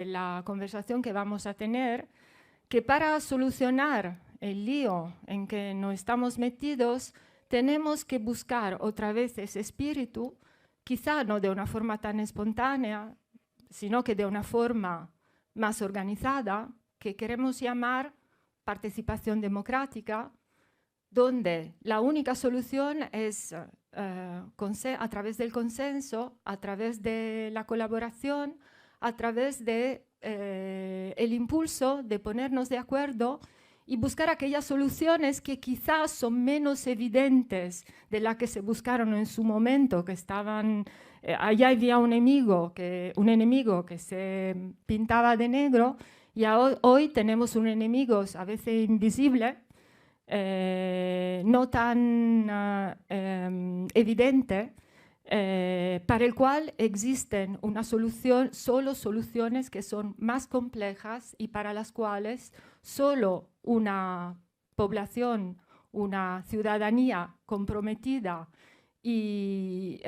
la conversación que vamos a tener, que para solucionar el lío en que nos estamos metidos, tenemos que buscar otra vez ese espíritu, quizá no de una forma tan espontánea, sino que de una forma más organizada, que queremos llamar participación democrática, donde la única solución es a través del consenso, a través de la colaboración, a través de el impulso de ponernos de acuerdo y buscar aquellas soluciones que quizás son menos evidentes de las que se buscaron en su momento, que estaban, allá había un enemigo que se pintaba de negro, y hoy tenemos un enemigo a veces invisible, no tan evidente, para el cual existen solo soluciones que son más complejas y para las cuales solo una población, una ciudadanía comprometida y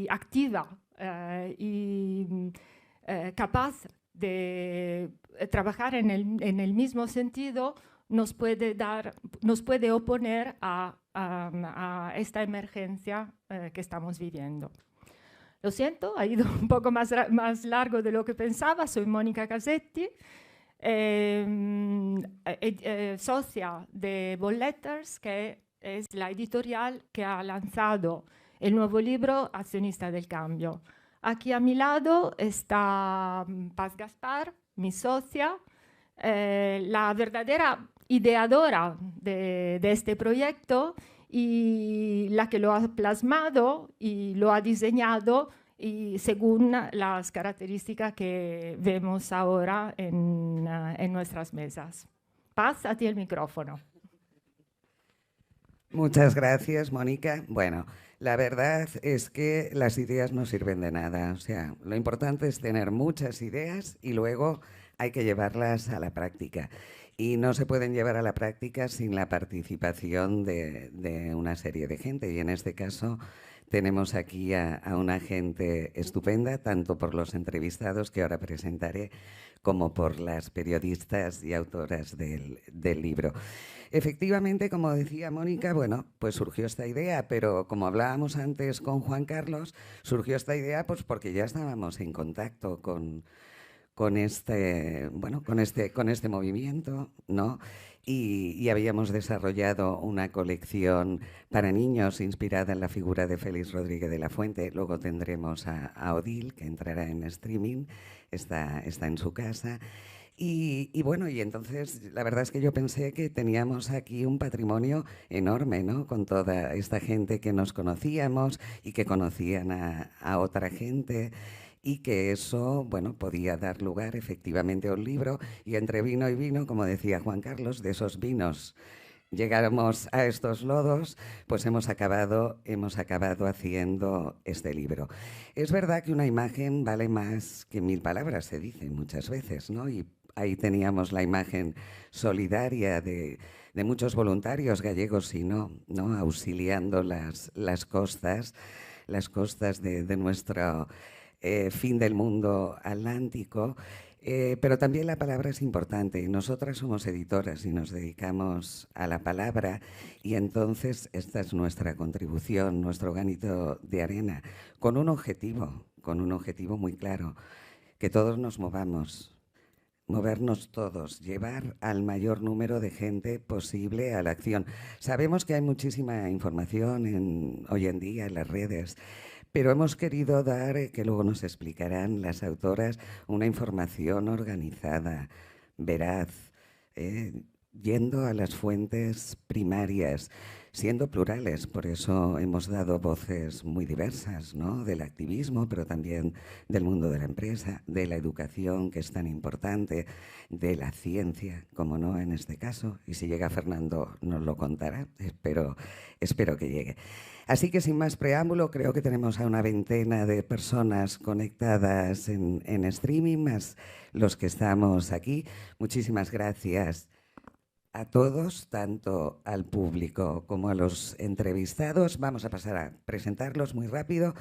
activa y capaz de trabajar en el mismo sentido nos puede oponer a esta emergencia que estamos viviendo. Lo siento, ha ido un poco más largo de lo que pensaba. Soy Mónica Casetti, socia de Ball Letters, que es la editorial que ha lanzado el nuevo libro Accionista del Cambio. Aquí a mi lado está Paz Gaspar, mi socia, la verdadera ideadora de este proyecto y la que lo ha plasmado y lo ha diseñado y según las características que vemos ahora en nuestras mesas. Paz, a ti el micrófono. Muchas gracias, Mónica. Bueno, la verdad es que las ideas no sirven de nada. O sea, lo importante es tener muchas ideas y luego hay que llevarlas a la práctica. Y no se pueden llevar a la práctica sin la participación de una serie de gente. Y en este caso tenemos aquí a una gente estupenda, tanto por los entrevistados que ahora presentaré, como por las periodistas y autoras del libro. Efectivamente, como decía Mónica, bueno, pues surgió esta idea, pero como hablábamos antes con Juan Carlos, surgió esta idea pues porque ya estábamos en contacto con este movimiento, ¿no? Y habíamos desarrollado una colección para niños inspirada en la figura de Félix Rodríguez de la Fuente. Luego tendremos a Odile, que entrará en streaming, está en su casa. Y bueno, y entonces la verdad es que yo pensé que teníamos aquí un patrimonio enorme, ¿no? Con toda esta gente que nos conocíamos y que conocían a otra gente y que eso, bueno, podía dar lugar efectivamente a un libro y entre vino y vino, como decía Juan Carlos, de esos vinos llegáramos a estos lodos, pues hemos acabado haciendo este libro. Es verdad que una imagen vale más que 1000 palabras, se dice muchas veces, ¿no? Y ahí teníamos la imagen solidaria de muchos voluntarios gallegos y no auxiliando las costas de nuestro fin del mundo atlántico. Pero también la palabra es importante. Nosotras somos editoras y nos dedicamos a la palabra y entonces esta es nuestra contribución, nuestro granito de arena, con un objetivo muy claro, que todos nos movernos todos, llevar al mayor número de gente posible a la acción. Sabemos que hay muchísima información hoy en día en las redes, pero hemos querido dar, que luego nos explicarán las autoras, una información organizada, veraz, yendo a las fuentes primarias, siendo plurales. Por eso hemos dado voces muy diversas, ¿no? Del activismo, pero también del mundo de la empresa, de la educación, que es tan importante, de la ciencia, como no en este caso. Y si llega Fernando nos lo contará, espero que llegue. Así que sin más preámbulo, creo que tenemos a una veintena de personas conectadas en streaming, más los que estamos aquí. Muchísimas gracias a todos, tanto al público como a los entrevistados. Vamos a pasar a presentarlos muy rápido.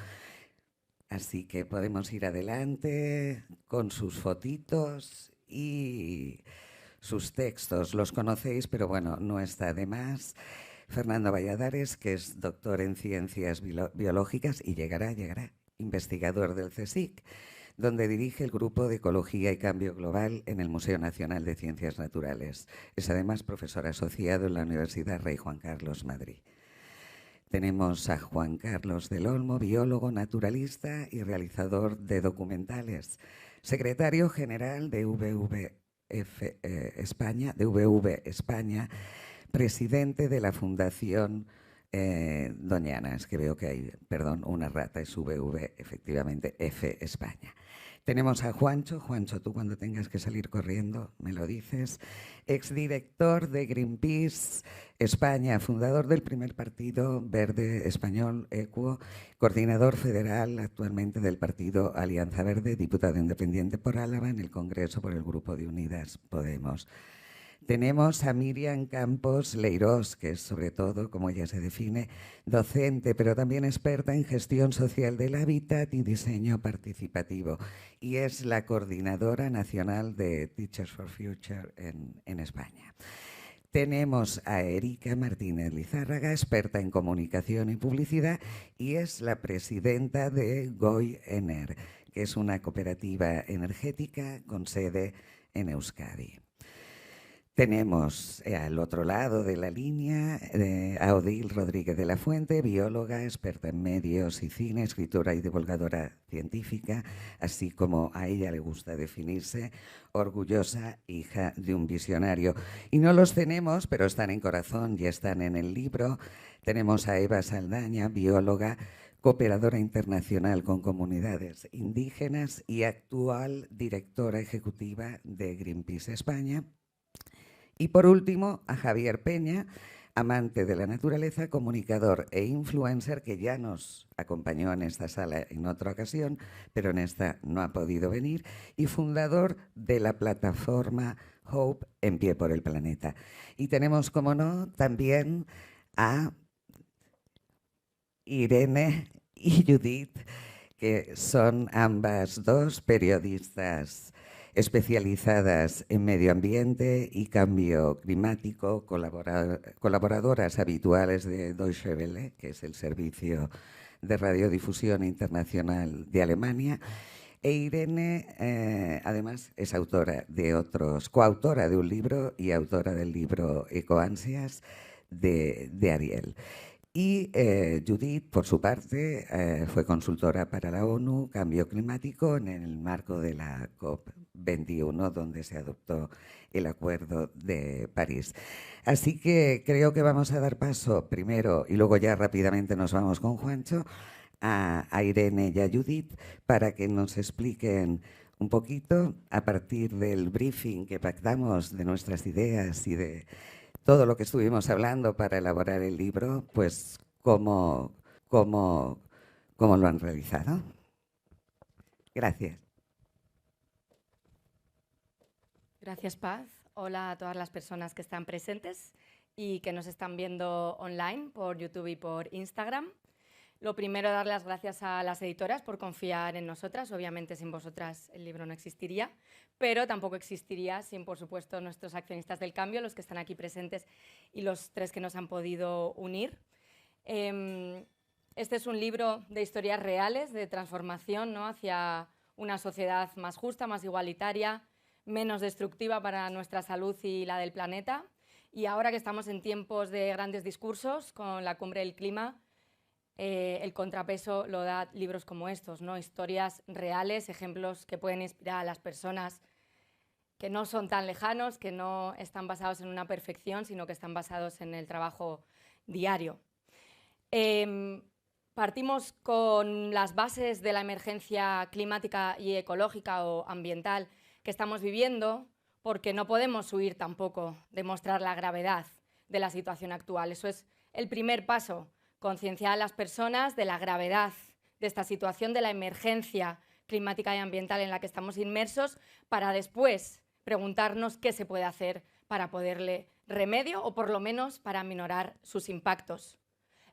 Así que podemos ir adelante con sus fotitos y sus textos. Los conocéis, pero bueno, no está de más. Fernando Valladares, que es doctor en ciencias biológicas y llegará, investigador del CSIC, donde dirige el Grupo de Ecología y Cambio Global en el Museo Nacional de Ciencias Naturales. Es además profesor asociado en la Universidad Rey Juan Carlos, Madrid. Tenemos a Juan Carlos del Olmo, biólogo, naturalista y realizador de documentales, secretario general de VV España, presidente de la Fundación Doñana. Es que veo que hay, perdón, una rata, es VV, efectivamente, F España. Tenemos a Juancho. Juancho, tú cuando tengas que salir corriendo me lo dices. Exdirector de Greenpeace España, fundador del primer partido verde español, ECUO, coordinador federal actualmente del partido Alianza Verde, diputado independiente por Álava en el Congreso por el Grupo de Unidas Podemos. Tenemos a Miriam Campos Leirós, que es sobre todo, como ella se define, docente, pero también experta en gestión social del hábitat y diseño participativo. Y es la coordinadora nacional de Teachers for Future en España. Tenemos a Erika Martínez Lizárraga, experta en comunicación y publicidad, y es la presidenta de GOI Ener, que es una cooperativa energética con sede en Euskadi. Tenemos al otro lado de la línea a Odil Rodríguez de la Fuente, bióloga, experta en medios y cine, escritora y divulgadora científica, así como a ella le gusta definirse, orgullosa hija de un visionario. Y no los tenemos, pero están en corazón y están en el libro. Tenemos a Eva Saldaña, bióloga, cooperadora internacional con comunidades indígenas y actual directora ejecutiva de Greenpeace España. Y por último, a Javier Peña, amante de la naturaleza, comunicador e influencer, que ya nos acompañó en esta sala en otra ocasión, pero en esta no ha podido venir, y fundador de la plataforma Hope, En Pie por el Planeta. Y tenemos, como no, también a Irene y Judith, que son ambas dos periodistas especializadas en medio ambiente y cambio climático, colaboradoras habituales de Deutsche Welle, que es el servicio de radiodifusión internacional de Alemania. E Irene, además, es coautora de un libro y autora del libro Ecoansias de Ariel. Y Judith, por su parte, fue consultora para la ONU, Cambio Climático, en el marco de la COP21, donde se adoptó el Acuerdo de París. Así que creo que vamos a dar paso primero, y luego ya rápidamente nos vamos con Juancho, a Irene y a Judith, para que nos expliquen un poquito, a partir del briefing que pactamos de nuestras ideas y de todo lo que estuvimos hablando para elaborar el libro, pues cómo lo han realizado. Gracias. Gracias, Paz. Hola a todas las personas que están presentes y que nos están viendo online por YouTube y por Instagram. Lo primero, dar las gracias a las editoras por confiar en nosotras. Obviamente, sin vosotras el libro no existiría, pero tampoco existiría sin, por supuesto, nuestros accionistas del cambio, los que están aquí presentes y los 3 que nos han podido unir. Este es un libro de historias reales, de transformación, ¿no?, hacia una sociedad más justa, más igualitaria, menos destructiva para nuestra salud y la del planeta. Y ahora que estamos en tiempos de grandes discursos, con la Cumbre del Clima, el contrapeso lo da libros como estos, ¿no? Historias reales, ejemplos que pueden inspirar a las personas, que no son tan lejanos, que no están basados en una perfección, sino que están basados en el trabajo diario. Partimos con las bases de la emergencia climática y ecológica o ambiental que estamos viviendo, porque no podemos huir tampoco de mostrar la gravedad de la situación actual. Eso es el primer paso, concienciar a las personas de la gravedad de esta situación, de la emergencia climática y ambiental en la que estamos inmersos, para después preguntarnos qué se puede hacer para ponerle remedio o por lo menos para aminorar sus impactos.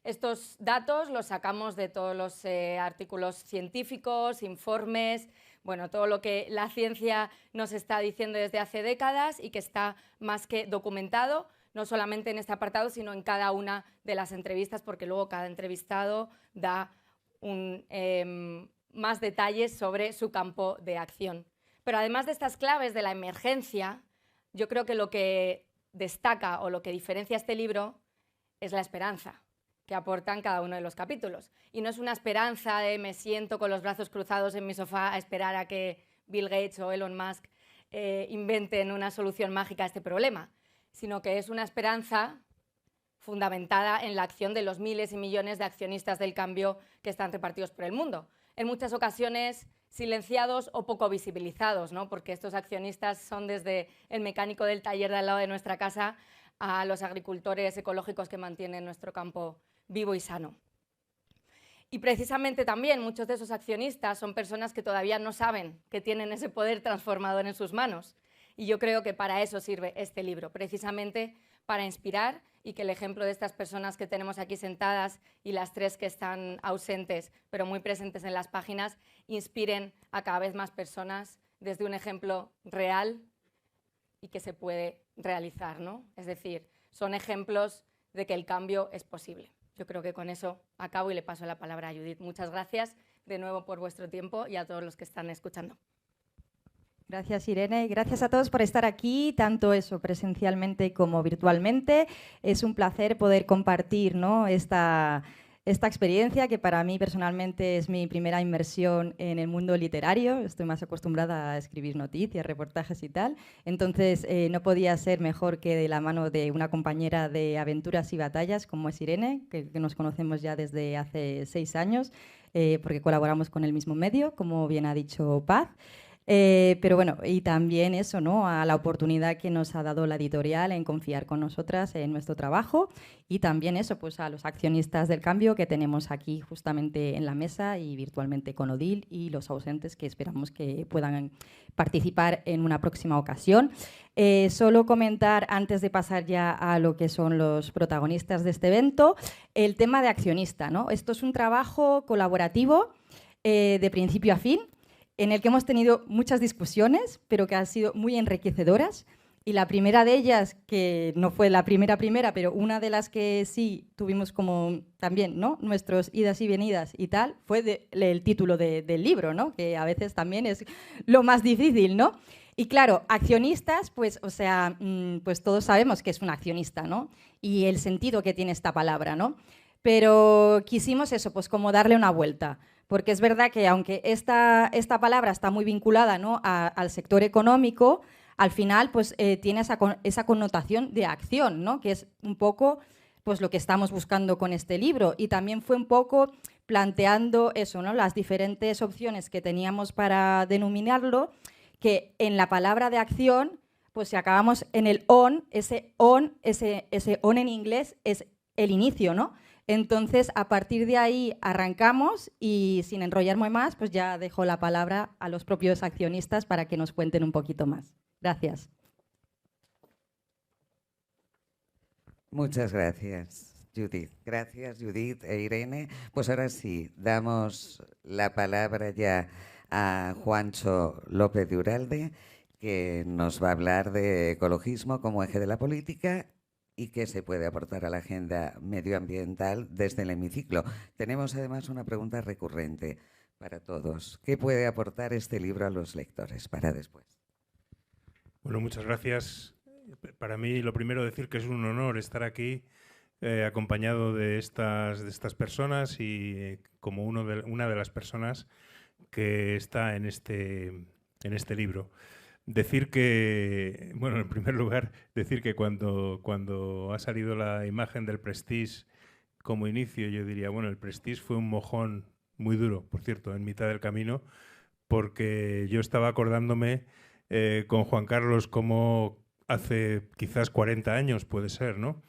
Estos datos los sacamos de todos los artículos científicos, informes, bueno, todo lo que la ciencia nos está diciendo desde hace décadas y que está más que documentado, no solamente en este apartado, sino en cada una de las entrevistas, porque luego cada entrevistado da más detalles sobre su campo de acción. Pero además de estas claves de la emergencia, yo creo que lo que destaca o lo que diferencia este libro es la esperanza que aportan cada uno de los capítulos. Y no es una esperanza de me siento con los brazos cruzados en mi sofá a esperar a que Bill Gates o Elon Musk inventen una solución mágica a este problema, sino que es una esperanza fundamentada en la acción de los miles y millones de accionistas del cambio que están repartidos por el mundo. En muchas ocasiones silenciados o poco visibilizados, ¿no? Porque estos accionistas son desde el mecánico del taller de al lado de nuestra casa a los agricultores ecológicos que mantienen nuestro campo vivo y sano. Y precisamente también muchos de esos accionistas son personas que todavía no saben que tienen ese poder transformador en sus manos. Y yo creo que para eso sirve este libro, precisamente para inspirar y que el ejemplo de estas personas que tenemos aquí sentadas y las 3 que están ausentes, pero muy presentes en las páginas, inspiren a cada vez más personas desde un ejemplo real y que se puede realizar, ¿no? Es decir, son ejemplos de que el cambio es posible. Yo creo que con eso acabo y le paso la palabra a Judith. Muchas gracias de nuevo por vuestro tiempo y a todos los que están escuchando. Gracias, Irene. Gracias a todos por estar aquí, tanto eso presencialmente como virtualmente. Es un placer poder compartir, ¿no?, esta experiencia que para mí personalmente es mi primera inmersión en el mundo literario. Estoy más acostumbrada a escribir noticias, reportajes y tal. Entonces no podía ser mejor que de la mano de una compañera de aventuras y batallas como es Irene, que nos conocemos ya desde hace 6 años, porque colaboramos con el mismo medio, como bien ha dicho Paz. Pero bueno, y también eso, ¿no?, a la oportunidad que nos ha dado la editorial en confiar con nosotras en nuestro trabajo, y también eso, pues a los accionistas del cambio que tenemos aquí justamente en la mesa y virtualmente con Odil, y los ausentes que esperamos que puedan participar en una próxima ocasión. Solo comentar, antes de pasar ya a lo que son los protagonistas de este evento, el tema de accionista, ¿no? Esto es un trabajo colaborativo de principio a fin, en el que hemos tenido muchas discusiones, pero que han sido muy enriquecedoras. Y la primera de ellas, que no fue la primera, pero una de las que sí tuvimos como también, ¿no?, nuestros idas y venidas y tal, fue el título del libro, ¿no?, que a veces también es lo más difícil, ¿no? Y claro, accionistas, pues, o sea, pues todos sabemos que es un accionista, ¿no?, y el sentido que tiene esta palabra, ¿no? Pero quisimos eso, pues como darle una vuelta. Porque es verdad que aunque esta palabra está muy vinculada, ¿no?, al sector económico, al final pues, tiene esa connotación de acción, ¿no?, que es un poco pues, lo que estamos buscando con este libro. Y también fue un poco planteando eso, ¿no?, las diferentes opciones que teníamos para denominarlo, que en la palabra de acción, pues si acabamos en el ese on en inglés es el inicio, ¿no? Entonces, a partir de ahí arrancamos y, sin enrollarme más, pues ya dejo la palabra a los propios accionistas para que nos cuenten un poquito más. Gracias. Muchas gracias, Judith. Gracias, Judith e Irene. Pues ahora sí, damos la palabra ya a Juancho López de Uralde, que nos va a hablar de ecologismo como eje de la política y qué se puede aportar a la agenda medioambiental desde el hemiciclo. Tenemos además una pregunta recurrente para todos. ¿Qué puede aportar este libro a los lectores para después? Bueno, muchas gracias. Para mí, lo primero, decir que es un honor estar aquí acompañado de estas personas y como una de las personas que está en este libro. Decir que, bueno, en primer lugar, decir que cuando ha salido la imagen del Prestige como inicio, yo diría, bueno, el Prestige fue un mojón muy duro, por cierto, en mitad del camino, porque yo estaba acordándome con Juan Carlos como hace quizás 40 años, puede ser, ¿no?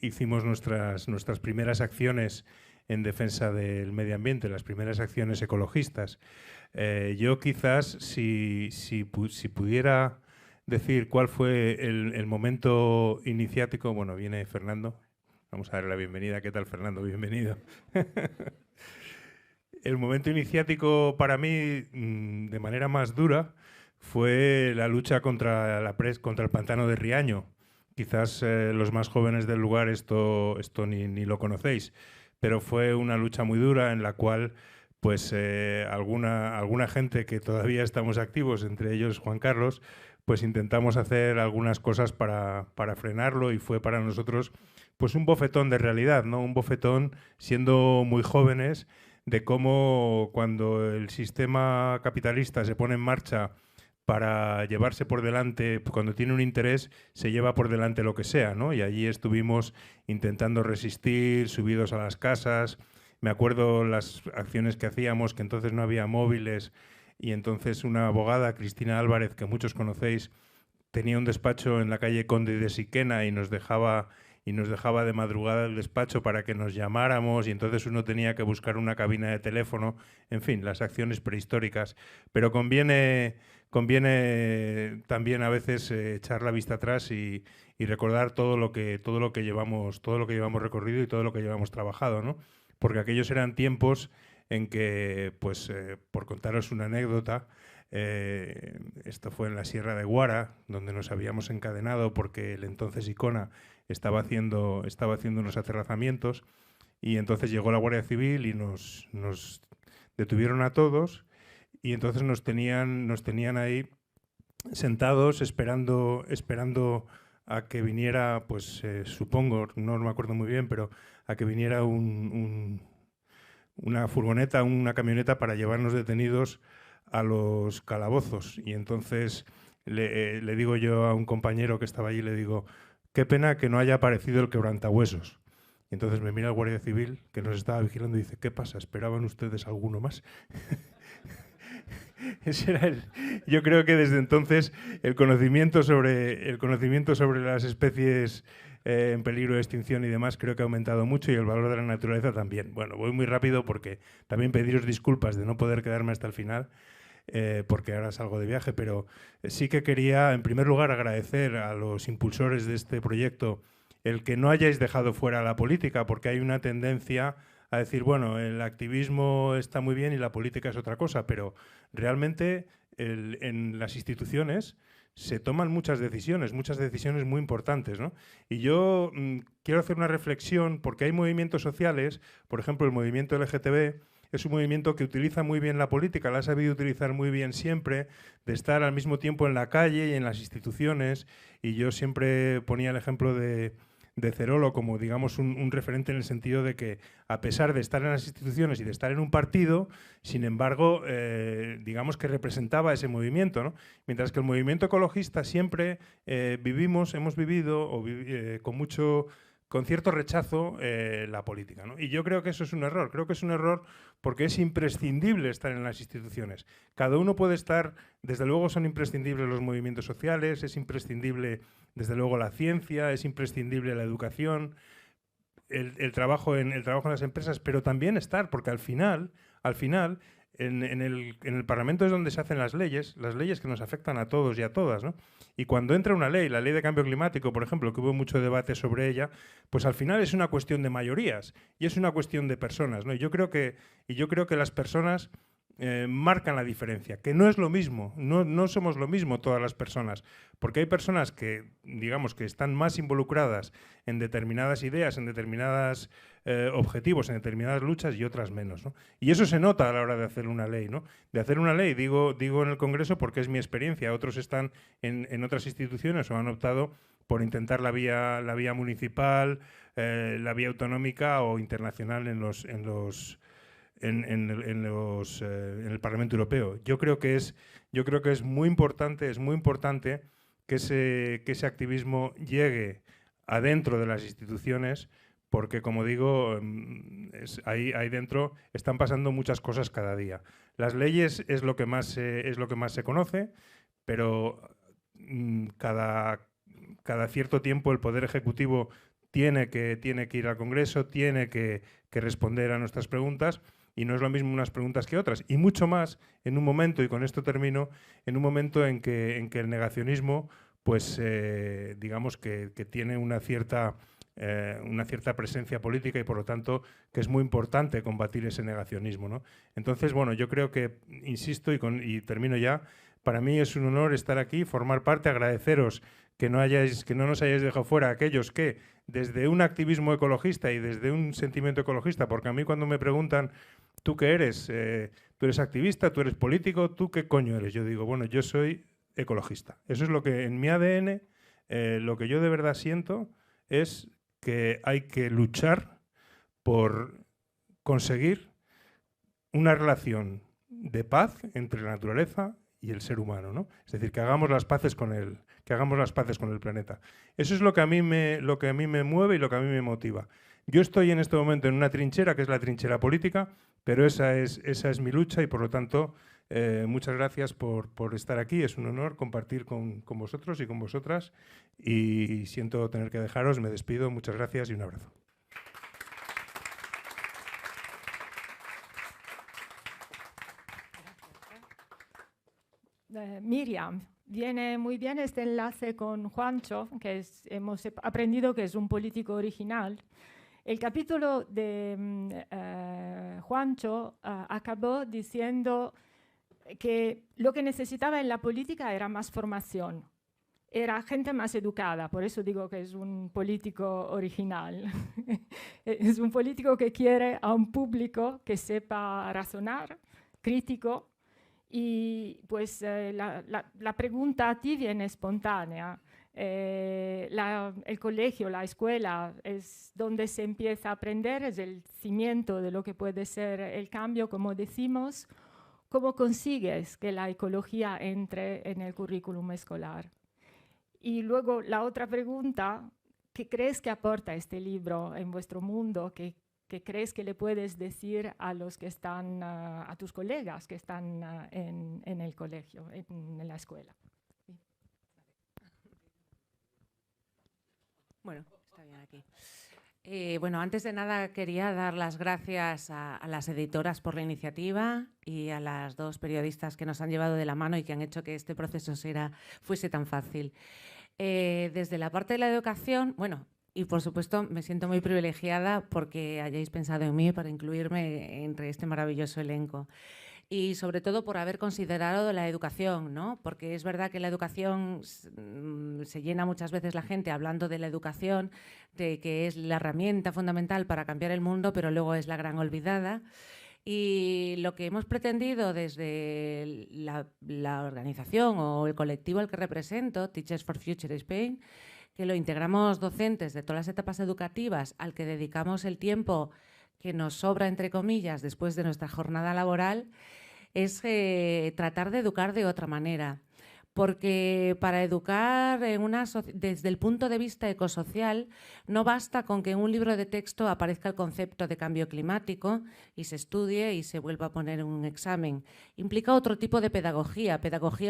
Hicimos nuestras primeras acciones en defensa del medio ambiente, las primeras acciones ecologistas. Yo quizás, si pudiera decir cuál fue el momento iniciático, bueno, viene Fernando, Vamos a darle la bienvenida. ¿Qué tal, Fernando? Bienvenido. El momento iniciático para mí, de manera más dura, fue la lucha contra el pantano de Riaño. Quizás los más jóvenes del lugar esto ni lo conocéis, pero fue una lucha muy dura en la cual pues alguna gente que todavía estamos activos, entre ellos Juan Carlos, pues intentamos hacer algunas cosas para frenarlo, y fue para nosotros pues un bofetón de realidad, ¿no? Un bofetón, siendo muy jóvenes, de cómo cuando el sistema capitalista se pone en marcha para llevarse por delante, cuando tiene un interés, se lleva por delante lo que sea, ¿no? Y allí estuvimos intentando resistir, subidos a las casas. Me acuerdo las acciones que hacíamos, que entonces no había móviles, y entonces una abogada, Cristina Álvarez, que muchos conocéis, tenía un despacho en la calle Conde de Siquena y nos dejaba de madrugada el despacho para que nos llamáramos, y entonces uno tenía que buscar una cabina de teléfono. En fin, las acciones prehistóricas. Pero conviene también a veces echar la vista atrás y recordar todo lo que llevamos recorrido y todo lo que llevamos trabajado, ¿no? Porque aquellos eran tiempos en que, pues, por contaros una anécdota, esto fue en la Sierra de Guara, donde nos habíamos encadenado porque el entonces Icona estaba haciendo unos aterrazamientos, y entonces llegó la Guardia Civil y nos detuvieron a todos, y entonces nos tenían ahí sentados esperando a que viniera, pues supongo, no me acuerdo muy bien, pero a que viniera una furgoneta, una camioneta para llevarnos detenidos a los calabozos. Y entonces le digo yo a un compañero que estaba allí, le digo, qué pena que no haya aparecido el quebrantahuesos. Y entonces me mira el guardia civil que nos estaba vigilando y dice, ¿qué pasa? ¿Esperaban ustedes alguno más? Ese era yo creo que desde entonces el conocimiento sobre las especies en peligro de extinción y demás creo que ha aumentado mucho, y el valor de la naturaleza también. Bueno, voy muy rápido porque también pediros disculpas de no poder quedarme hasta el final, porque ahora salgo de viaje, pero sí que quería, en primer lugar, agradecer a los impulsores de este proyecto el que no hayáis dejado fuera la política, porque hay una tendencia a decir, bueno, el activismo está muy bien y la política es otra cosa, pero realmente en las instituciones se toman muchas decisiones muy importantes, ¿no? Y yo quiero hacer una reflexión, porque hay movimientos sociales, por ejemplo, el movimiento LGTB, es un movimiento que utiliza muy bien la política, la ha sabido utilizar muy bien siempre, de estar al mismo tiempo en la calle y en las instituciones, y yo siempre ponía el ejemplo de Cerolo como, digamos, un referente en el sentido de que, a pesar de estar en las instituciones y de estar en un partido, sin embargo, digamos que representaba ese movimiento, ¿no? Mientras que el movimiento ecologista siempre hemos vivido con cierto rechazo la política, ¿no? Y yo creo que eso es un error. Creo que es un error porque es imprescindible estar en las instituciones. Cada uno puede estar, desde luego son imprescindibles los movimientos sociales, es imprescindible desde luego la ciencia, es imprescindible la educación, el trabajo en las empresas, pero también estar, porque al final en el Parlamento es donde se hacen las leyes que nos afectan a todos y a todas, ¿no? Y cuando entra una ley, la ley de cambio climático, por ejemplo, que hubo mucho debate sobre ella, pues al final es una cuestión de mayorías y es una cuestión de personas, ¿no? Y yo creo que las personas marcan la diferencia, que no es lo mismo, no somos lo mismo todas las personas, porque hay personas que, digamos, que están más involucradas en determinadas ideas, en determinados objetivos, en determinadas luchas, y otras menos, ¿no? Y eso se nota a la hora de hacer una ley, ¿no? De hacer una ley, digo en el Congreso porque es mi experiencia, otros están en otras instituciones o han optado por intentar la vía municipal, la vía autonómica o internacional en el Parlamento Europeo. Yo creo que es muy importante que ese activismo llegue adentro de las instituciones, porque, como digo, ahí dentro están pasando muchas cosas cada día. Las leyes es lo que más se conoce, pero cada cierto tiempo el Poder Ejecutivo tiene que ir al Congreso, tiene que responder a nuestras preguntas, y no es lo mismo unas preguntas que otras, y mucho más en un momento, y con esto termino, en un momento en que el negacionismo, pues digamos que tiene una cierta una cierta presencia política y por lo tanto que es muy importante combatir ese negacionismo, ¿no? Entonces, bueno, yo creo que, insisto y termino ya, para mí es un honor estar aquí, formar parte, agradeceros que no nos hayáis dejado fuera aquellos que desde un activismo ecologista y desde un sentimiento ecologista, porque a mí cuando me preguntan ¿tú qué eres? ¿Tú eres activista? ¿Tú eres político? ¿Tú qué coño eres? Yo digo, bueno, yo soy ecologista. Eso es lo que en mi ADN, lo que yo de verdad siento es que hay que luchar por conseguir una relación de paz entre la naturaleza y el ser humano, ¿no? Es decir, que hagamos las paces con él, que hagamos las paces con el planeta. Eso es lo que a mí me mueve y lo que a mí me motiva. Yo estoy en este momento en una trinchera, que es la trinchera política, pero esa es mi lucha y, por lo tanto, muchas gracias por estar aquí. Es un honor compartir con vosotros y con vosotras y siento tener que dejaros. Me despido. Muchas gracias y un abrazo. Miriam, viene muy bien este enlace con Juancho, que hemos aprendido que es un político original. El capítulo de Juancho acabó diciendo que lo que necesitaba en la política era más formación, era gente más educada, por eso digo que es un político original. Es un político que quiere a un público que sepa razonar, crítico, y pues la pregunta a ti viene espontánea. El colegio, la escuela, es donde se empieza a aprender, es el cimiento de lo que puede ser el cambio, como decimos. ¿Cómo consigues que la ecología entre en el currículum escolar? Y luego la otra pregunta, ¿qué crees que aporta este libro en vuestro mundo? ¿Qué crees que le puedes decir a los que están, a tus colegas que están en el colegio, en la escuela? Sí. Bueno, está bien aquí. Bueno, antes de nada quería dar las gracias a las editoras por la iniciativa y a las dos periodistas que nos han llevado de la mano y que han hecho que este proceso fuese tan fácil. Desde la parte de la educación, bueno, y por supuesto me siento muy privilegiada porque hayáis pensado en mí para incluirme entre este maravilloso elenco. Y sobre todo por haber considerado la educación, ¿no? Porque es verdad que la educación se llena muchas veces la gente hablando de la educación, de que es la herramienta fundamental para cambiar el mundo, pero luego es la gran olvidada. Y lo que hemos pretendido desde la organización o el colectivo al que represento, Teachers for Future Spain, que lo integramos docentes de todas las etapas educativas, al que dedicamos el tiempo que nos sobra, entre comillas, después de nuestra jornada laboral, es tratar de educar de otra manera. Porque para educar desde el punto de vista ecosocial no basta con que en un libro de texto aparezca el concepto de cambio climático y se estudie y se vuelva a poner en un examen. Implica otro tipo de pedagogía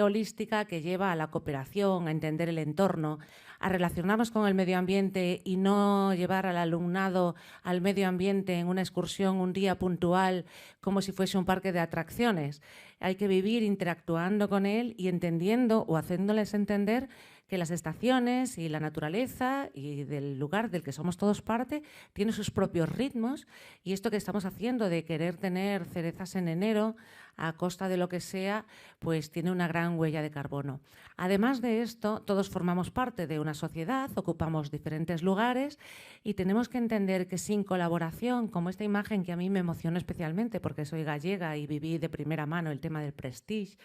holística que lleva a la cooperación, a entender el entorno, a relacionarnos con el medio ambiente y no llevar al alumnado al medio ambiente en una excursión un día puntual como si fuese un parque de atracciones. Hay que vivir interactuando con él y entendiendo o haciéndoles entender que las estaciones y la naturaleza y del lugar del que somos todos parte tiene sus propios ritmos, y esto que estamos haciendo de querer tener cerezas en enero a costa de lo que sea, pues tiene una gran huella de carbono. Además de esto, todos formamos parte de una sociedad, ocupamos diferentes lugares y tenemos que entender que sin colaboración, como esta imagen que a mí me emocionó especialmente porque soy gallega y viví de primera mano el tema del Prestige,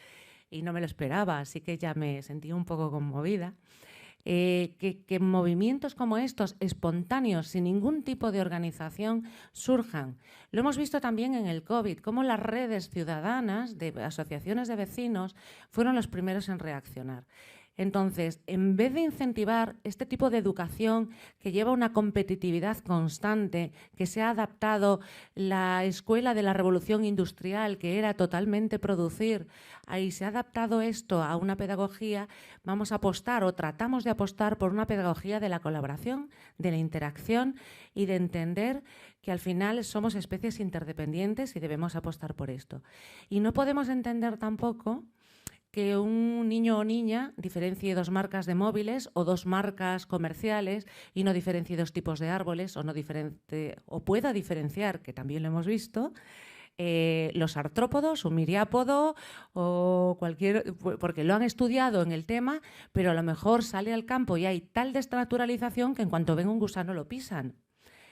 y no me lo esperaba, así que ya me sentí un poco conmovida, que movimientos como estos, espontáneos, sin ningún tipo de organización, surjan. Lo hemos visto también en el COVID, cómo las redes ciudadanas de asociaciones de vecinos fueron los primeros en reaccionar. Entonces, en vez de incentivar este tipo de educación que lleva una competitividad constante, que se ha adaptado la escuela de la revolución industrial, que era totalmente producir, ahí se ha adaptado esto a una pedagogía, vamos a apostar o tratamos de apostar por una pedagogía de la colaboración, de la interacción y de entender que al final somos especies interdependientes y debemos apostar por esto. Y no podemos entender tampoco que un niño o niña diferencie dos marcas de móviles o dos marcas comerciales y no diferencie dos tipos de árboles o pueda diferenciar, que también lo hemos visto, los artrópodos, un miriápodo o cualquier, porque lo han estudiado en el tema, pero a lo mejor sale al campo y hay tal desnaturalización que en cuanto ven un gusano lo pisan.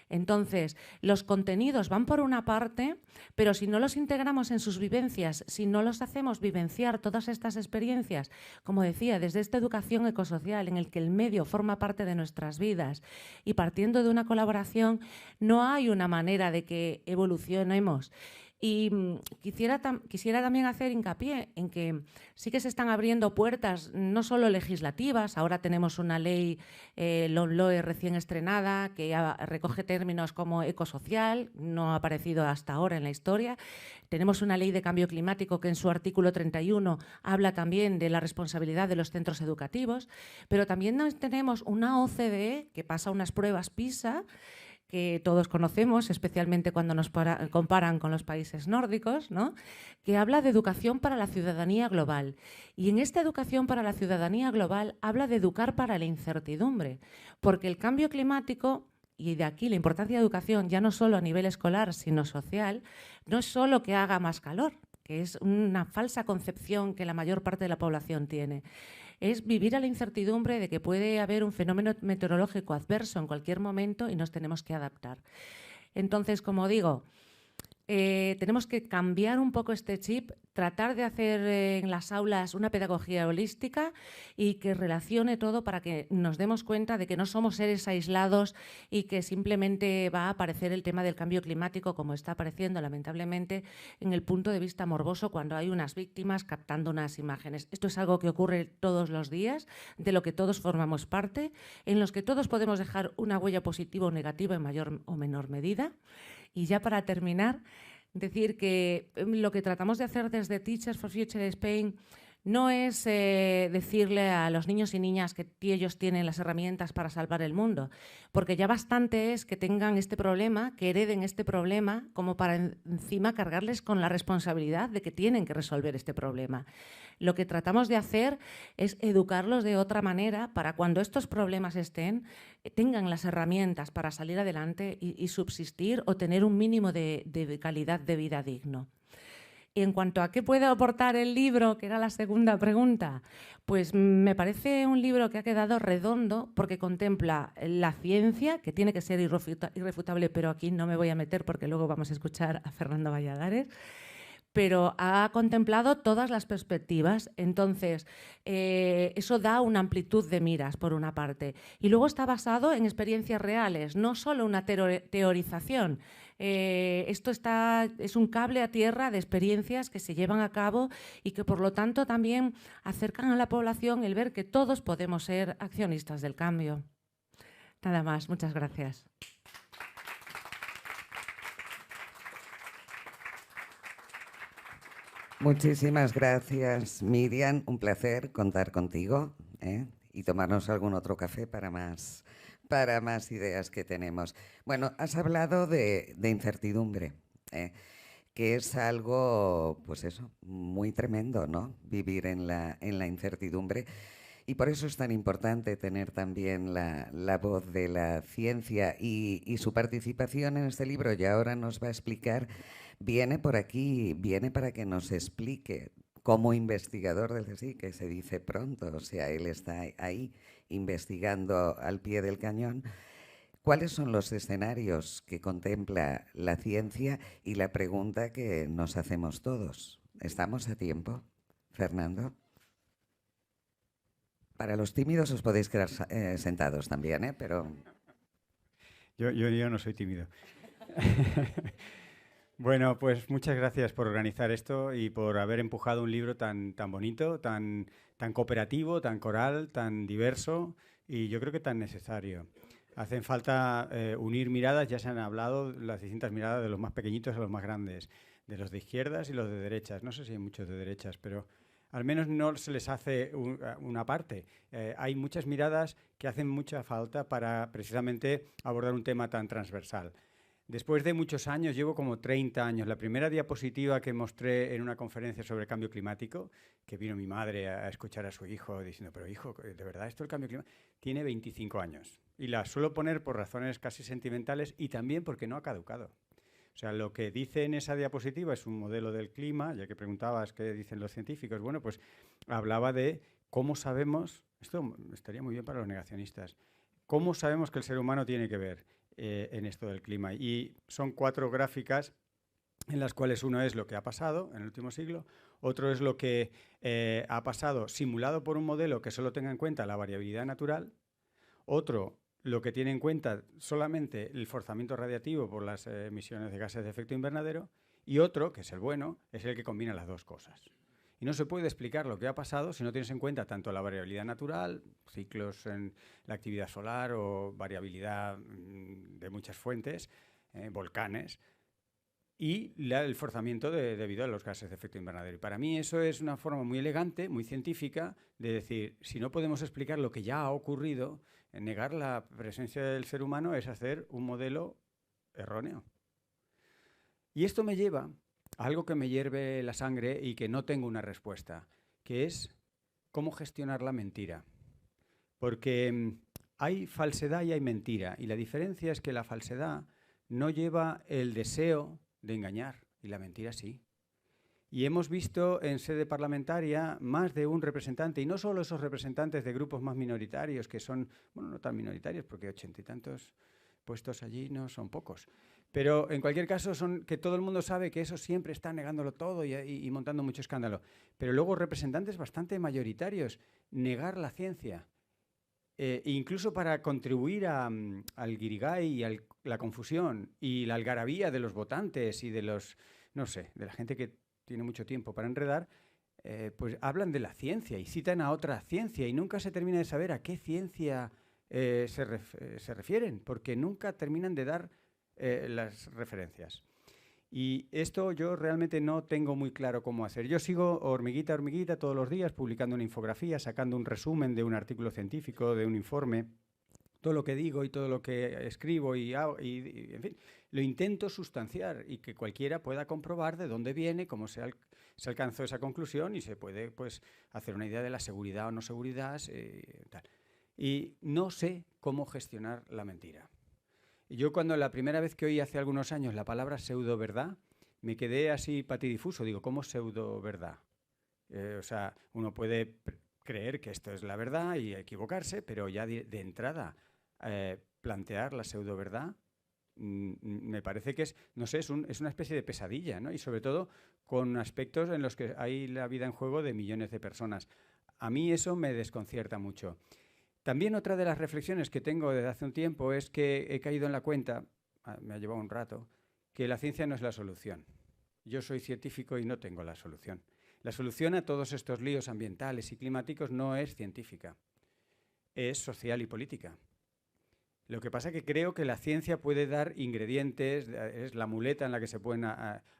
Entonces, los contenidos van por una parte, pero si no los integramos en sus vivencias, si no los hacemos vivenciar todas estas experiencias, como decía, desde esta educación ecosocial en el que el medio forma parte de nuestras vidas y partiendo de una colaboración, no hay una manera de que evolucionemos. Y quisiera también hacer hincapié en que sí que se están abriendo puertas, no solo legislativas, ahora tenemos una ley, LOMLOE, recién estrenada, que recoge términos como ecosocial, no ha aparecido hasta ahora en la historia. Tenemos una ley de cambio climático que en su artículo 31 habla también de la responsabilidad de los centros educativos, pero también tenemos una OCDE que pasa unas pruebas PISA, que todos conocemos, especialmente cuando nos comparan con los países nórdicos, ¿no? Que habla de educación para la ciudadanía global. Y en esta educación para la ciudadanía global habla de educar para la incertidumbre, porque el cambio climático, y de aquí la importancia de educación, ya no solo a nivel escolar, sino social, no es solo que haga más calor, que es una falsa concepción que la mayor parte de la población tiene. Es vivir a la incertidumbre de que puede haber un fenómeno meteorológico adverso en cualquier momento y nos tenemos que adaptar. Entonces, como digo, tenemos que cambiar un poco este chip, tratar de hacer en las aulas una pedagogía holística y que relacione todo para que nos demos cuenta de que no somos seres aislados y que simplemente va a aparecer el tema del cambio climático como está apareciendo lamentablemente en el punto de vista morboso cuando hay unas víctimas captando unas imágenes. Esto es algo que ocurre todos los días, de lo que todos formamos parte, en los que todos podemos dejar una huella positiva o negativa en mayor o menor medida. Y ya para terminar, decir que lo que tratamos de hacer desde Teachers for Future Spain no es decirle a los niños y niñas que ellos tienen las herramientas para salvar el mundo, porque ya bastante es que tengan este problema, que hereden este problema, como para encima cargarles con la responsabilidad de que tienen que resolver este problema. Lo que tratamos de hacer es educarlos de otra manera para cuando estos problemas estén, tengan las herramientas para salir adelante y subsistir o tener un mínimo de calidad de vida digno. Y en cuanto a qué puede aportar el libro, que era la segunda pregunta, pues me parece un libro que ha quedado redondo porque contempla la ciencia, que tiene que ser irrefutable, pero aquí no me voy a meter porque luego vamos a escuchar a Fernando Valladares, pero ha contemplado todas las perspectivas. Entonces, eso da una amplitud de miras, por una parte. Y luego está basado en experiencias reales, no solo una teorización. Esto es un cable a tierra de experiencias que se llevan a cabo y que, por lo tanto, también acercan a la población el ver que todos podemos ser accionistas del cambio. Nada más. Muchas gracias. Muchísimas gracias, Miriam. Un placer contar contigo y tomarnos algún otro café para más ideas que tenemos. Bueno, has hablado de incertidumbre, que es algo, pues eso, muy tremendo, ¿no? Vivir en la incertidumbre. Y por eso es tan importante tener también la voz de la ciencia y su participación en este libro. Y ahora nos va a explicar, viene por aquí, viene para que nos explique como investigador del CSIC, que se dice pronto, o sea, él está ahí investigando al pie del cañón. ¿Cuáles son los escenarios que contempla la ciencia? Y la pregunta que nos hacemos todos. ¿Estamos a tiempo, Fernando? Para los tímidos os podéis quedar sentados también, pero... Yo no soy tímido. Bueno, pues muchas gracias por organizar esto y por haber empujado un libro tan bonito, tan cooperativo, tan coral, tan diverso y yo creo que tan necesario. Hacen falta unir miradas, ya se han hablado las distintas miradas de los más pequeñitos a los más grandes, de los de izquierdas y los de derechas. No sé si hay muchos de derechas, pero al menos no se les hace una parte. Hay muchas miradas que hacen mucha falta para precisamente abordar un tema tan transversal. Después de muchos años, llevo como 30 años, la primera diapositiva que mostré en una conferencia sobre cambio climático, que vino mi madre a escuchar a su hijo diciendo, pero hijo, ¿de verdad esto el cambio climático? Tiene 25 años. Y la suelo poner por razones casi sentimentales y también porque no ha caducado. O sea, lo que dice en esa diapositiva es un modelo del clima, ya que preguntabas qué dicen los científicos. Bueno, pues hablaba de cómo sabemos, esto estaría muy bien para los negacionistas, cómo sabemos que el ser humano tiene que ver en esto del clima. Y son 4 gráficas en las cuales uno es lo que ha pasado en el último siglo, otro es lo que ha pasado simulado por un modelo que solo tenga en cuenta la variabilidad natural, otro lo que tiene en cuenta solamente el forzamiento radiativo por las emisiones de gases de efecto invernadero, y otro, que es el bueno, es el que combina las dos cosas. Y no se puede explicar lo que ha pasado si no tienes en cuenta tanto la variabilidad natural, ciclos en la actividad solar o variabilidad de muchas fuentes, volcanes, y el forzamiento debido a los gases de efecto invernadero. Y para mí eso es una forma muy elegante, muy científica, de decir, si no podemos explicar lo que ya ha ocurrido, negar la presencia del ser humano es hacer un modelo erróneo. Y esto me lleva a algo que me hierve la sangre y que no tengo una respuesta, que es cómo gestionar la mentira. Porque hay falsedad y hay mentira, y la diferencia es que la falsedad no lleva el deseo de engañar, y la mentira sí. Y hemos visto en sede parlamentaria más de un representante, y no solo esos representantes de grupos más minoritarios, que son, bueno, no tan minoritarios, porque 80 y tantos puestos allí no son pocos. Pero en cualquier caso son que todo el mundo sabe que eso siempre está negándolo todo y montando mucho escándalo. Pero luego representantes bastante mayoritarios, negar la ciencia. Incluso para contribuir al guirigay y a la confusión y la algarabía de los votantes y de los, no sé, de la gente que tiene mucho tiempo para enredar, pues hablan de la ciencia y citan a otra ciencia y nunca se termina de saber a qué ciencia se refieren, porque nunca terminan de dar las referencias. Y esto yo realmente no tengo muy claro cómo hacer. Yo sigo hormiguita a hormiguita todos los días publicando una infografía, sacando un resumen de un artículo científico, de un informe, todo lo que digo y todo lo que escribo y en fin, lo intento sustanciar y que cualquiera pueda comprobar de dónde viene, cómo se alcanzó esa conclusión y se puede pues, hacer una idea de la seguridad o no seguridad. Tal. Y no sé cómo gestionar la mentira. Yo cuando la primera vez que oí hace algunos años la palabra pseudo-verdad, me quedé así patidifuso. Digo, ¿cómo pseudo-verdad? O sea, uno puede creer que esto es la verdad y equivocarse, pero ya de entrada plantear la pseudo-verdad me parece que es, no sé, es una especie de pesadilla, ¿no? Y sobre todo con aspectos en los que hay la vida en juego de millones de personas. A mí eso me desconcierta mucho. También otra de las reflexiones que tengo desde hace un tiempo es que he caído en la cuenta, me ha llevado un rato, que la ciencia no es la solución. Yo soy científico y no tengo la solución. La solución a todos estos líos ambientales y climáticos no es científica, es social y política. Lo que pasa es que creo que la ciencia puede dar ingredientes, es la muleta en la que se pueden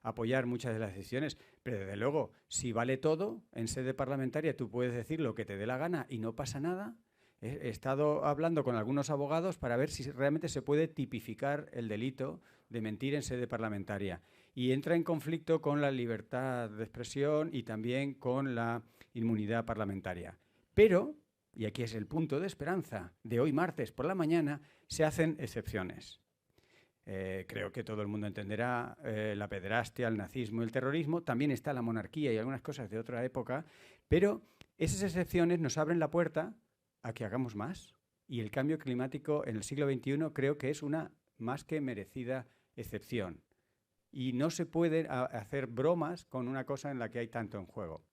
apoyar muchas de las decisiones, pero desde luego, si vale todo, en sede parlamentaria tú puedes decir lo que te dé la gana y no pasa nada. He estado hablando con algunos abogados para ver si realmente se puede tipificar el delito de mentir en sede parlamentaria. Y entra en conflicto con la libertad de expresión y también con la inmunidad parlamentaria. Pero, y aquí es el punto de esperanza, de hoy martes por la mañana, se hacen excepciones. Creo que todo el mundo entenderá la pederastia, el nazismo, el terrorismo. También está la monarquía y algunas cosas de otra época. Pero esas excepciones nos abren la puerta a que hagamos más. Y el cambio climático en el siglo XXI creo que es una más que merecida excepción. Y no se puede hacer bromas con una cosa en la que hay tanto en juego.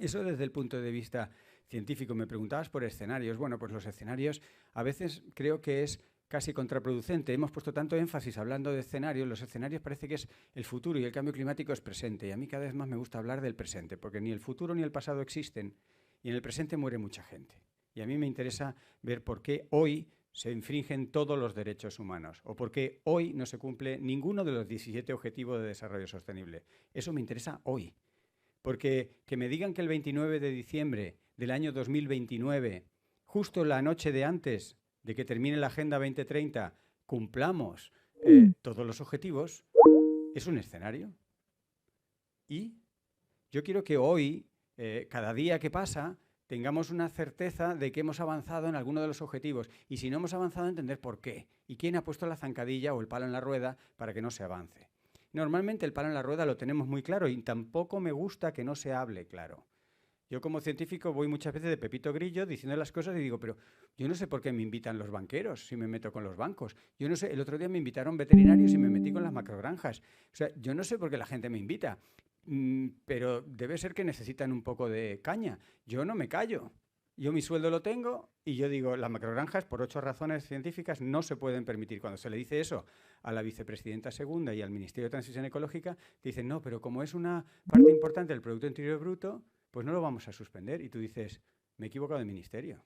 Eso desde el punto de vista científico. Me preguntabas por escenarios. Bueno, pues los escenarios a veces creo que es casi contraproducente. Hemos puesto tanto énfasis hablando de escenarios. Los escenarios parece que es el futuro y el cambio climático es presente. Y a mí cada vez más me gusta hablar del presente, porque ni el futuro ni el pasado existen. Y en el presente muere mucha gente. Y a mí me interesa ver por qué hoy se infringen todos los derechos humanos o por qué hoy no se cumple ninguno de los 17 Objetivos de Desarrollo Sostenible. Eso me interesa hoy. Porque que me digan que el 29 de diciembre del año 2029, justo la noche de antes de que termine la Agenda 2030, cumplamos todos los objetivos es un escenario. Y yo quiero que hoy, cada día que pasa, tengamos una certeza de que hemos avanzado en alguno de los objetivos. Y si no hemos avanzado, entender por qué. Y quién ha puesto la zancadilla o el palo en la rueda para que no se avance. Normalmente el palo en la rueda lo tenemos muy claro y tampoco me gusta que no se hable claro. Yo como científico voy muchas veces de Pepito Grillo diciendo las cosas y digo, pero yo no sé por qué me invitan los banqueros si me meto con los bancos. Yo no sé, el otro día me invitaron veterinarios y me metí con las macrogranjas. O sea, yo no sé por qué la gente me invita, pero debe ser que necesitan un poco de caña. Yo no me callo. Yo mi sueldo lo tengo y yo digo, las macrogranjas, por 8 razones científicas, no se pueden permitir. Cuando se le dice eso a la vicepresidenta segunda y al Ministerio de Transición Ecológica, dicen, no, pero como es una parte importante del Producto Interior Bruto, pues no lo vamos a suspender. Y tú dices, me he equivocado de ministerio.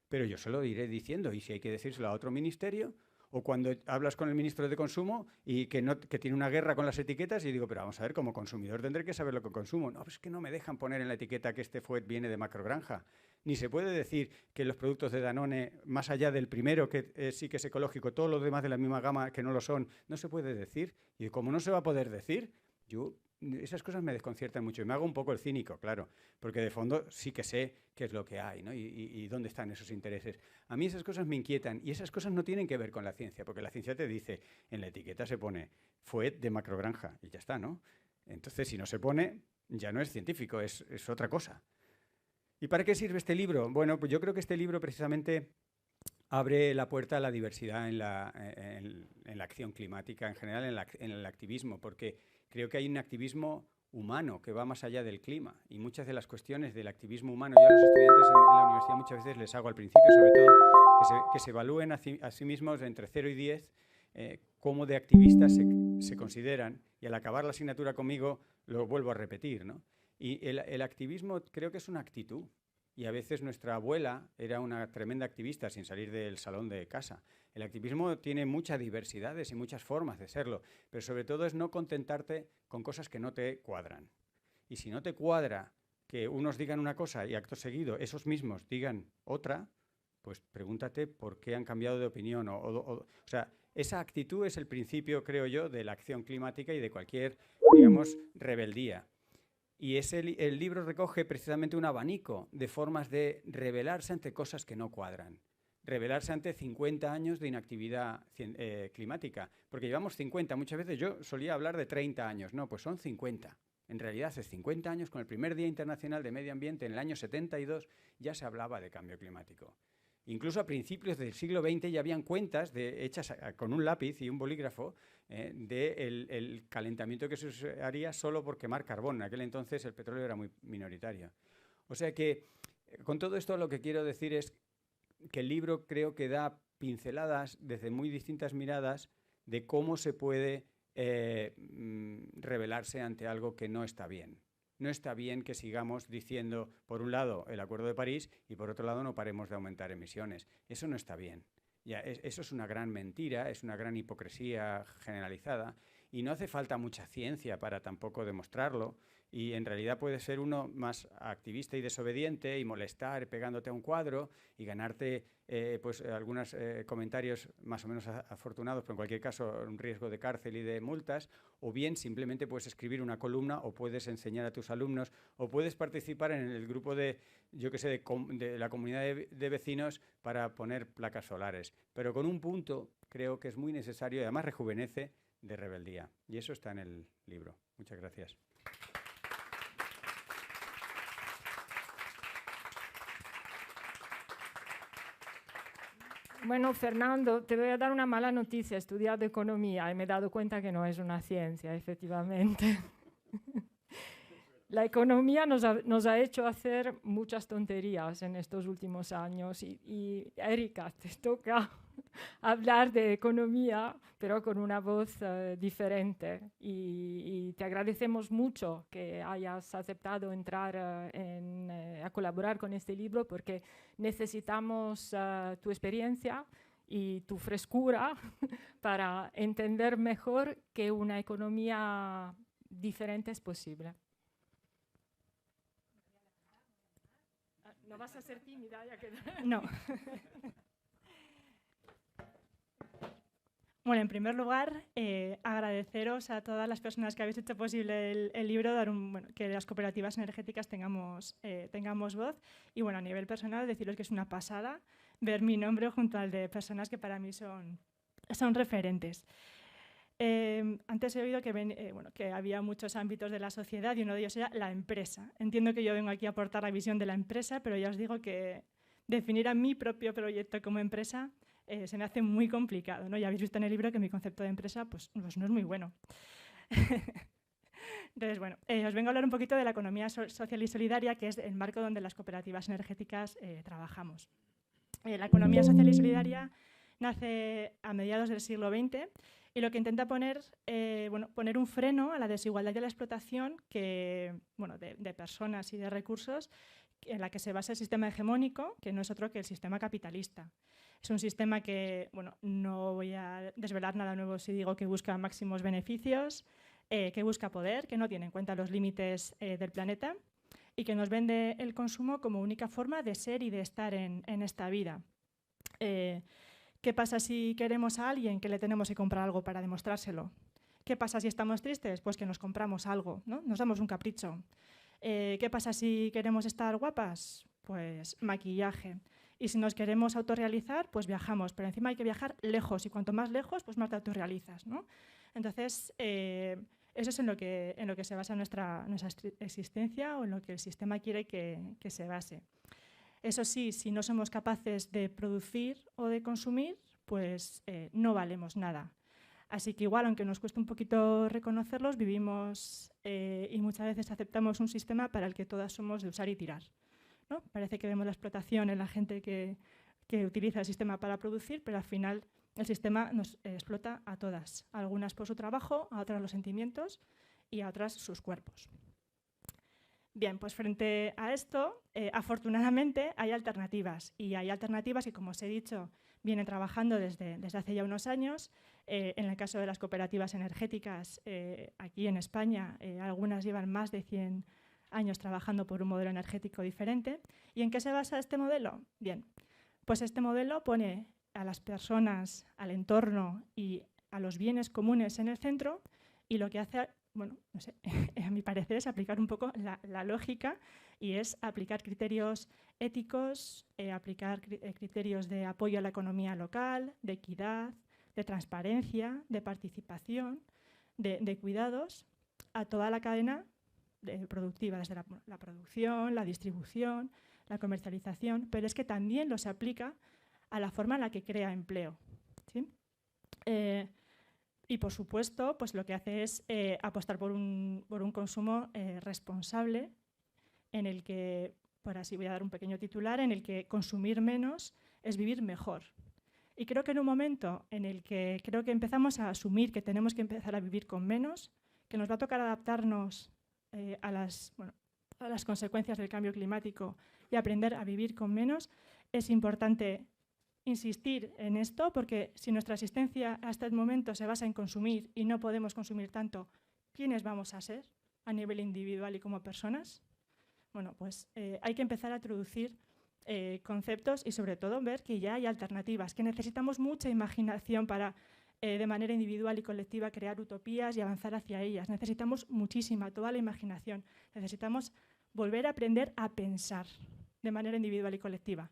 Pero yo se lo iré diciendo, y si hay que decírselo a otro ministerio, o cuando hablas con el ministro de Consumo y que tiene una guerra con las etiquetas, y digo, pero vamos a ver, como consumidor tendré que saber lo que consumo. No, pues es que no me dejan poner en la etiqueta que este fuet viene de macrogranja. Ni se puede decir que los productos de Danone, más allá del primero, que sí que es ecológico, todos los demás de la misma gama que no lo son, no se puede decir. Y como no se va a poder decir, esas cosas me desconciertan mucho y me hago un poco el cínico, claro, porque de fondo sí que sé qué es lo que hay, ¿no? y dónde están esos intereses. A mí esas cosas me inquietan y esas cosas no tienen que ver con la ciencia, porque la ciencia te dice, en la etiqueta se pone fuet de macrogranja y ya está, ¿no? Entonces, si no se pone, ya no es científico, es otra cosa. ¿Y para qué sirve este libro? Bueno, pues yo creo que este libro precisamente abre la puerta a la diversidad en la acción climática, en general en el activismo, porque creo que hay un activismo humano que va más allá del clima y muchas de las cuestiones del activismo humano, yo a los estudiantes en la universidad muchas veces les hago al principio, sobre todo, que se evalúen a sí mismos entre 0 y 10 cómo de activistas se consideran, y al acabar la asignatura conmigo lo vuelvo a repetir, ¿no? Y el activismo creo que es una actitud. Y a veces nuestra abuela era una tremenda activista sin salir del salón de casa. El activismo tiene muchas diversidades y muchas formas de serlo, pero sobre todo es no contentarte con cosas que no te cuadran. Y si no te cuadra que unos digan una cosa y acto seguido esos mismos digan otra, pues pregúntate por qué han cambiado de opinión. O sea, esa actitud es el principio, creo yo, de la acción climática y de cualquier, digamos, rebeldía. Y el libro recoge precisamente un abanico de formas de rebelarse ante cosas que no cuadran. Rebelarse ante 50 años de inactividad climática. Porque llevamos 50. Muchas veces yo solía hablar de 30 años. No, pues son 50. En realidad hace 50 años, con el primer Día Internacional de Medio Ambiente, en el año 72, ya se hablaba de cambio climático. Incluso a principios del siglo XX ya habían cuentas hechas con un lápiz y un bolígrafo del calentamiento que se haría solo por quemar carbón. En aquel entonces el petróleo era muy minoritario. O sea que con todo esto lo que quiero decir es que el libro creo que da pinceladas desde muy distintas miradas de cómo se puede rebelarse ante algo que no está bien. No está bien que sigamos diciendo, por un lado, el Acuerdo de París y por otro lado no paremos de aumentar emisiones. Eso no está bien. Eso es una gran mentira, es una gran hipocresía generalizada y no hace falta mucha ciencia para tampoco demostrarlo. Y en realidad puede ser uno más activista y desobediente y molestar pegándote a un cuadro y ganarte pues algunos comentarios más o menos afortunados, pero en cualquier caso un riesgo de cárcel y de multas, o bien simplemente puedes escribir una columna o puedes enseñar a tus alumnos o puedes participar en el grupo de, yo qué sé, de la comunidad de vecinos para poner placas solares. Pero con un punto creo que es muy necesario y además rejuvenece de rebeldía. Y eso está en el libro. Muchas gracias. Bueno, Fernando, te voy a dar una mala noticia. He estudiado economía y me he dado cuenta que no es una ciencia, efectivamente. La economía nos ha hecho hacer muchas tonterías en estos últimos años y Erika, te toca hablar de economía, pero con una voz diferente. Y te agradecemos mucho que hayas aceptado entrar a colaborar con este libro porque necesitamos tu experiencia y tu frescura para entender mejor que una economía diferente es posible. ¿No vas a ser tímida? Ya que... No. Bueno, en primer lugar, agradeceros a todas las personas que habéis hecho posible el libro, que las cooperativas energéticas tengamos voz. Y bueno, a nivel personal, deciros que es una pasada ver mi nombre junto al de personas que para mí son referentes. Antes he oído que había muchos ámbitos de la sociedad y uno de ellos era la empresa. Entiendo que yo vengo aquí a aportar la visión de la empresa, pero ya os digo que definir a mi propio proyecto como empresa se me hace muy complicado, ¿no? Ya habéis visto en el libro que mi concepto de empresa pues no es muy bueno. Entonces, bueno, os vengo a hablar un poquito de la economía social y solidaria, que es el marco donde las cooperativas energéticas trabajamos. La economía social y solidaria nace a mediados del siglo XX y lo que intenta poner un freno a la desigualdad y a la explotación de personas y de recursos en la que se basa el sistema hegemónico, que no es otro que el sistema capitalista. Es un sistema que, no voy a desvelar nada nuevo si digo que busca máximos beneficios, que busca poder, que no tiene en cuenta los límites del planeta y que nos vende el consumo como única forma de ser y de estar en esta vida. ¿Qué pasa si queremos a alguien que le tenemos que comprar algo para demostrárselo? ¿Qué pasa si estamos tristes? Pues que nos compramos algo, ¿no? Nos damos un capricho. ¿Qué pasa si queremos estar guapas? Pues maquillaje. Y si nos queremos autorrealizar, pues viajamos. Pero encima hay que viajar lejos y cuanto más lejos, pues más te autorrealizas, ¿no? Entonces, eso es en lo que se basa nuestra existencia o en lo que el sistema quiere que se base. Eso sí, si no somos capaces de producir o de consumir, pues no valemos nada. Así que igual, aunque nos cueste un poquito reconocerlos, vivimos y muchas veces aceptamos un sistema para el que todas somos de usar y tirar, ¿no? Parece que vemos la explotación en la gente que utiliza el sistema para producir, pero al final el sistema nos explota a todas, a algunas por su trabajo, a otras los sentimientos y a otras sus cuerpos. Bien, pues frente a esto, afortunadamente hay alternativas y hay alternativas que, como os he dicho, vienen trabajando desde hace ya unos años. En el caso de las cooperativas energéticas, aquí en España, algunas llevan más de 100 años trabajando por un modelo energético diferente. ¿Y en qué se basa este modelo? Bien, pues este modelo pone a las personas, al entorno y a los bienes comunes en el centro y lo que hace, a mi parecer es aplicar un poco la lógica y es aplicar criterios éticos, aplicar criterios de apoyo a la economía local, de equidad, de transparencia, de participación, de cuidados a toda la cadena productiva, desde la producción, la distribución, la comercialización, pero es que también los aplica a la forma en la que crea empleo, ¿sí? Y por supuesto, pues lo que hace es apostar por un consumo responsable en el que, por así voy a dar un pequeño titular, en el que consumir menos es vivir mejor. Y creo que en un momento en el que creo que empezamos a asumir que tenemos que empezar a vivir con menos, que nos va a tocar adaptarnos a las consecuencias del cambio climático y aprender a vivir con menos, es importante insistir en esto, porque si nuestra existencia hasta el momento se basa en consumir y no podemos consumir tanto, ¿quiénes vamos a ser a nivel individual y como personas? Bueno, pues hay que empezar a introducir conceptos y sobre todo ver que ya hay alternativas, que necesitamos mucha imaginación para de manera individual y colectiva crear utopías y avanzar hacia ellas. Necesitamos muchísima, toda la imaginación. Necesitamos volver a aprender a pensar de manera individual y colectiva.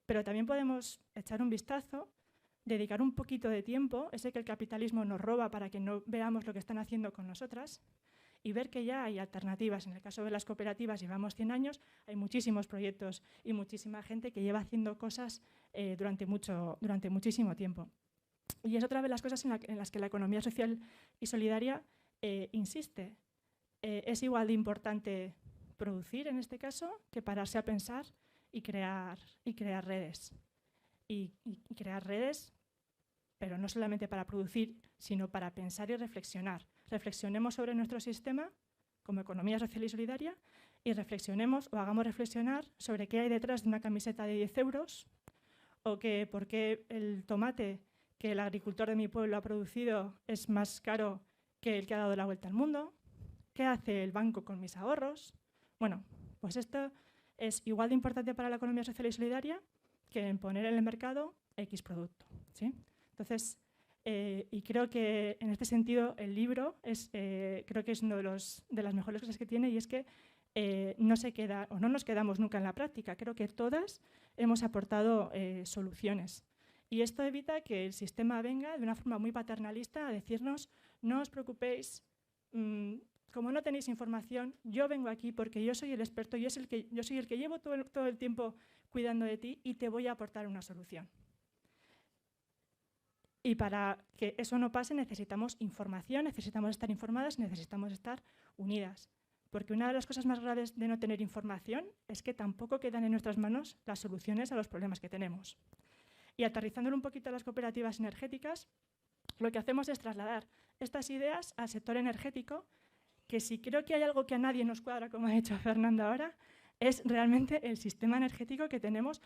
Pero también podemos echar un vistazo, dedicar un poquito de tiempo, ese que el capitalismo nos roba para que no veamos lo que están haciendo con nosotras, y ver que ya hay alternativas. En el caso de las cooperativas llevamos 100 años, hay muchísimos proyectos y muchísima gente que lleva haciendo cosas durante muchísimo tiempo. Y es otra de las cosas en las que la economía social y solidaria insiste. Es igual de importante producir, en este caso, que pararse a pensar y crear redes. Y crear redes, pero no solamente para producir, sino para pensar y reflexionar. Reflexionemos sobre nuestro sistema como economía social y solidaria y reflexionemos o hagamos reflexionar sobre qué hay detrás de una camiseta de 10 euros o por qué el tomate que el agricultor de mi pueblo ha producido es más caro que el que ha dado la vuelta al mundo. ¿Qué hace el banco con mis ahorros? Bueno, pues esto es igual de importante para la economía social y solidaria que en poner en el mercado X producto, ¿sí? Entonces, Y creo que en este sentido el libro creo que es una de las mejores cosas que tiene, y es que no nos quedamos nunca en la práctica. Creo que todas hemos aportado soluciones. Y esto evita que el sistema venga de una forma muy paternalista a decirnos: no os preocupéis, como no tenéis información, yo vengo aquí porque yo soy el experto, yo soy el que llevo todo el tiempo cuidando de ti y te voy a aportar una solución. Y para que eso no pase necesitamos información, necesitamos estar informadas, necesitamos estar unidas. Porque una de las cosas más graves de no tener información es que tampoco quedan en nuestras manos las soluciones a los problemas que tenemos. Y aterrizándolo un poquito a las cooperativas energéticas, lo que hacemos es trasladar estas ideas al sector energético, que si creo que hay algo que a nadie nos cuadra, como ha dicho Fernando ahora, es realmente el sistema energético que tenemos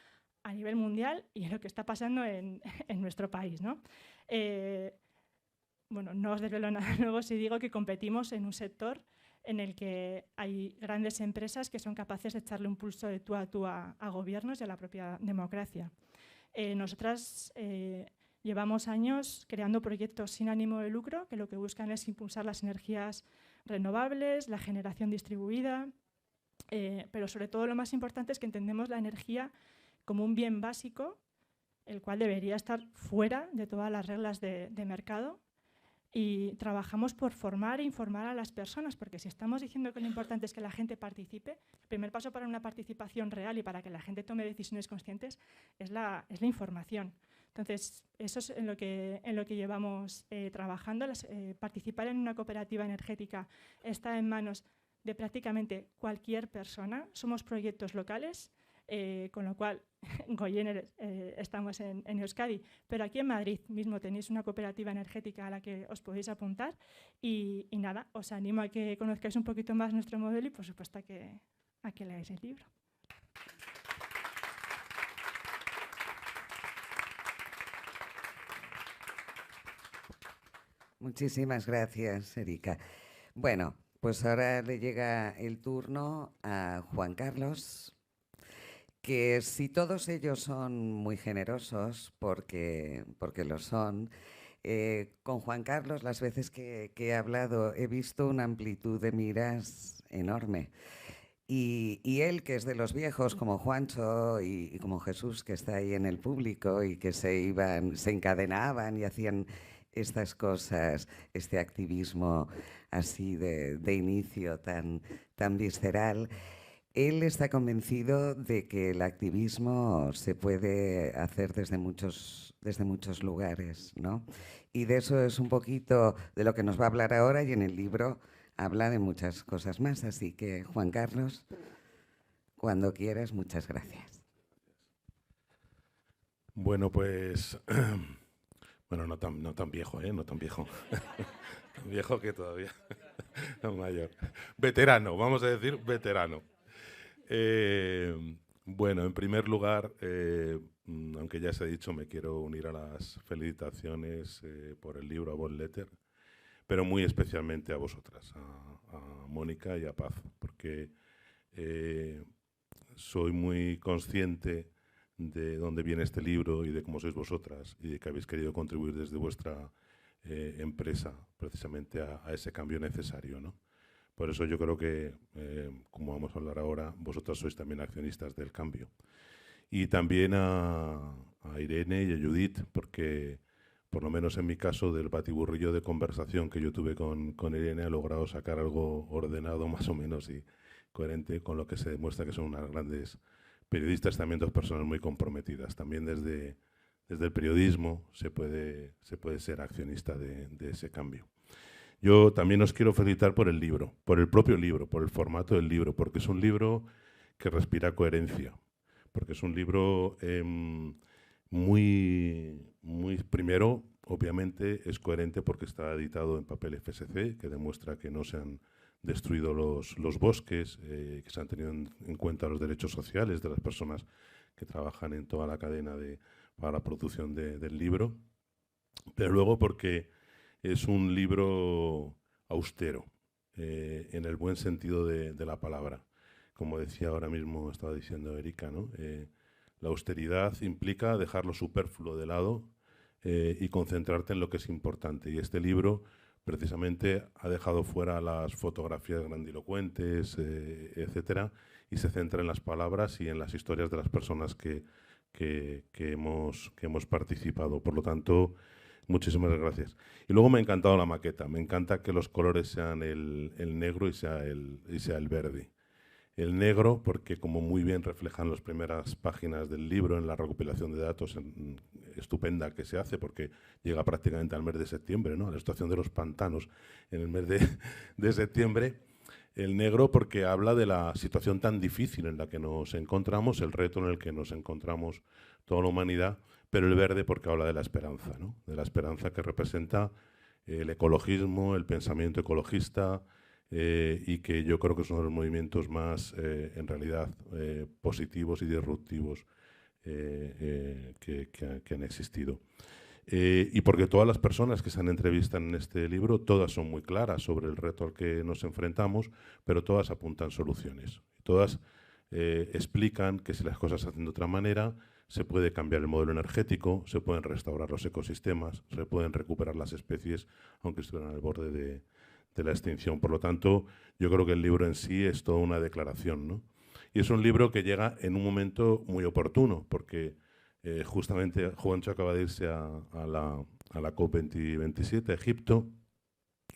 a nivel mundial y lo que está pasando en nuestro país, ¿no? Bueno, no os desvelo nada nuevo si digo que competimos en un sector en el que hay grandes empresas que son capaces de echarle un pulso de tú a gobiernos y a la propia democracia. Nosotras llevamos años creando proyectos sin ánimo de lucro que lo que buscan es impulsar las energías renovables, la generación distribuida, pero sobre todo lo más importante es que entendemos la energía como un bien básico, el cual debería estar fuera de todas las reglas de mercado, y trabajamos por formar e informar a las personas, porque si estamos diciendo que lo importante es que la gente participe, el primer paso para una participación real y para que la gente tome decisiones conscientes es la información. Entonces, eso es en lo que llevamos trabajando. Participar en una cooperativa energética está en manos de prácticamente cualquier persona. Somos proyectos locales, con lo cual Goyener estamos en Euskadi, pero aquí en Madrid mismo tenéis una cooperativa energética a la que os podéis apuntar y nada, os animo a que conozcáis un poquito más nuestro modelo y por supuesto a que leáis el libro. Muchísimas gracias, Erika. Bueno, pues ahora le llega el turno a Juan Carlos, que si todos ellos son muy generosos, porque lo son, con Juan Carlos las veces que he hablado he visto una amplitud de miras enorme. Y él, que es de los viejos, como Juancho y como Jesús, que está ahí en el público y que se encadenaban y hacían estas cosas, este activismo así de inicio tan visceral, él está convencido de que el activismo se puede hacer desde muchos lugares, ¿no? Y de eso es un poquito de lo que nos va a hablar ahora, y en el libro habla de muchas cosas más. Así que, Juan Carlos, cuando quieras, muchas gracias. Bueno, pues... Bueno, no tan viejo, no tan viejo. Tan viejo que todavía mayor. Veterano, vamos a decir veterano. Bueno, en primer lugar, aunque ya se ha dicho, me quiero unir a las felicitaciones por el libro, a Bold Letter, pero muy especialmente a vosotras, a Mónica y a Paz, porque soy muy consciente de dónde viene este libro y de cómo sois vosotras y de que habéis querido contribuir desde vuestra empresa precisamente a ese cambio necesario, ¿no? Por eso yo creo que, como vamos a hablar ahora, vosotras sois también accionistas del cambio. Y también a Irene y a Judith, porque por lo menos en mi caso del batiburrillo de conversación que yo tuve con Irene, ha logrado sacar algo ordenado más o menos y coherente, con lo que se demuestra que son unas grandes periodistas, también dos personas muy comprometidas. También desde el periodismo se puede ser accionista de ese cambio. Yo también os quiero felicitar por el libro, por el propio libro, por el formato del libro, porque es un libro que respira coherencia, porque es un libro primero, obviamente, es coherente porque está editado en papel FSC, que demuestra que no se han destruido los bosques, que se han tenido en cuenta los derechos sociales de las personas que trabajan en toda la cadena para la producción del libro, pero luego porque es un libro austero, en el buen sentido de la palabra. Como decía ahora mismo, estaba diciendo Erika, ¿no? La austeridad implica dejar lo superfluo de lado y concentrarte en lo que es importante. Y este libro precisamente ha dejado fuera las fotografías grandilocuentes, etcétera, y se centra en las palabras y en las historias de las personas que hemos participado. Por lo tanto, muchísimas gracias. Y luego me ha encantado la maqueta. Me encanta que los colores sean el negro y sea el verde. El negro, porque como muy bien reflejan las primeras páginas del libro en la recopilación de datos estupenda que se hace, porque llega prácticamente al mes de septiembre, ¿no? A la situación de los pantanos en el mes de septiembre. El negro porque habla de la situación tan difícil en la que nos encontramos, el reto en el que nos encontramos toda la humanidad, pero el verde porque habla de la esperanza, ¿no? De la esperanza que representa el ecologismo, el pensamiento ecologista, y que yo creo que es uno de los movimientos más, en realidad, positivos y disruptivos que han existido. Y porque todas las personas que se han entrevistado en este libro, todas son muy claras sobre el reto al que nos enfrentamos, pero todas apuntan soluciones. Todas explican que si las cosas se hacen de otra manera, se puede cambiar el modelo energético, se pueden restaurar los ecosistemas, se pueden recuperar las especies, aunque estuvieran al borde de la extinción. Por lo tanto, yo creo que el libro en sí es toda una declaración, ¿no? Y es un libro que llega en un momento muy oportuno, porque justamente Juancho acaba de irse a la COP27 a Egipto,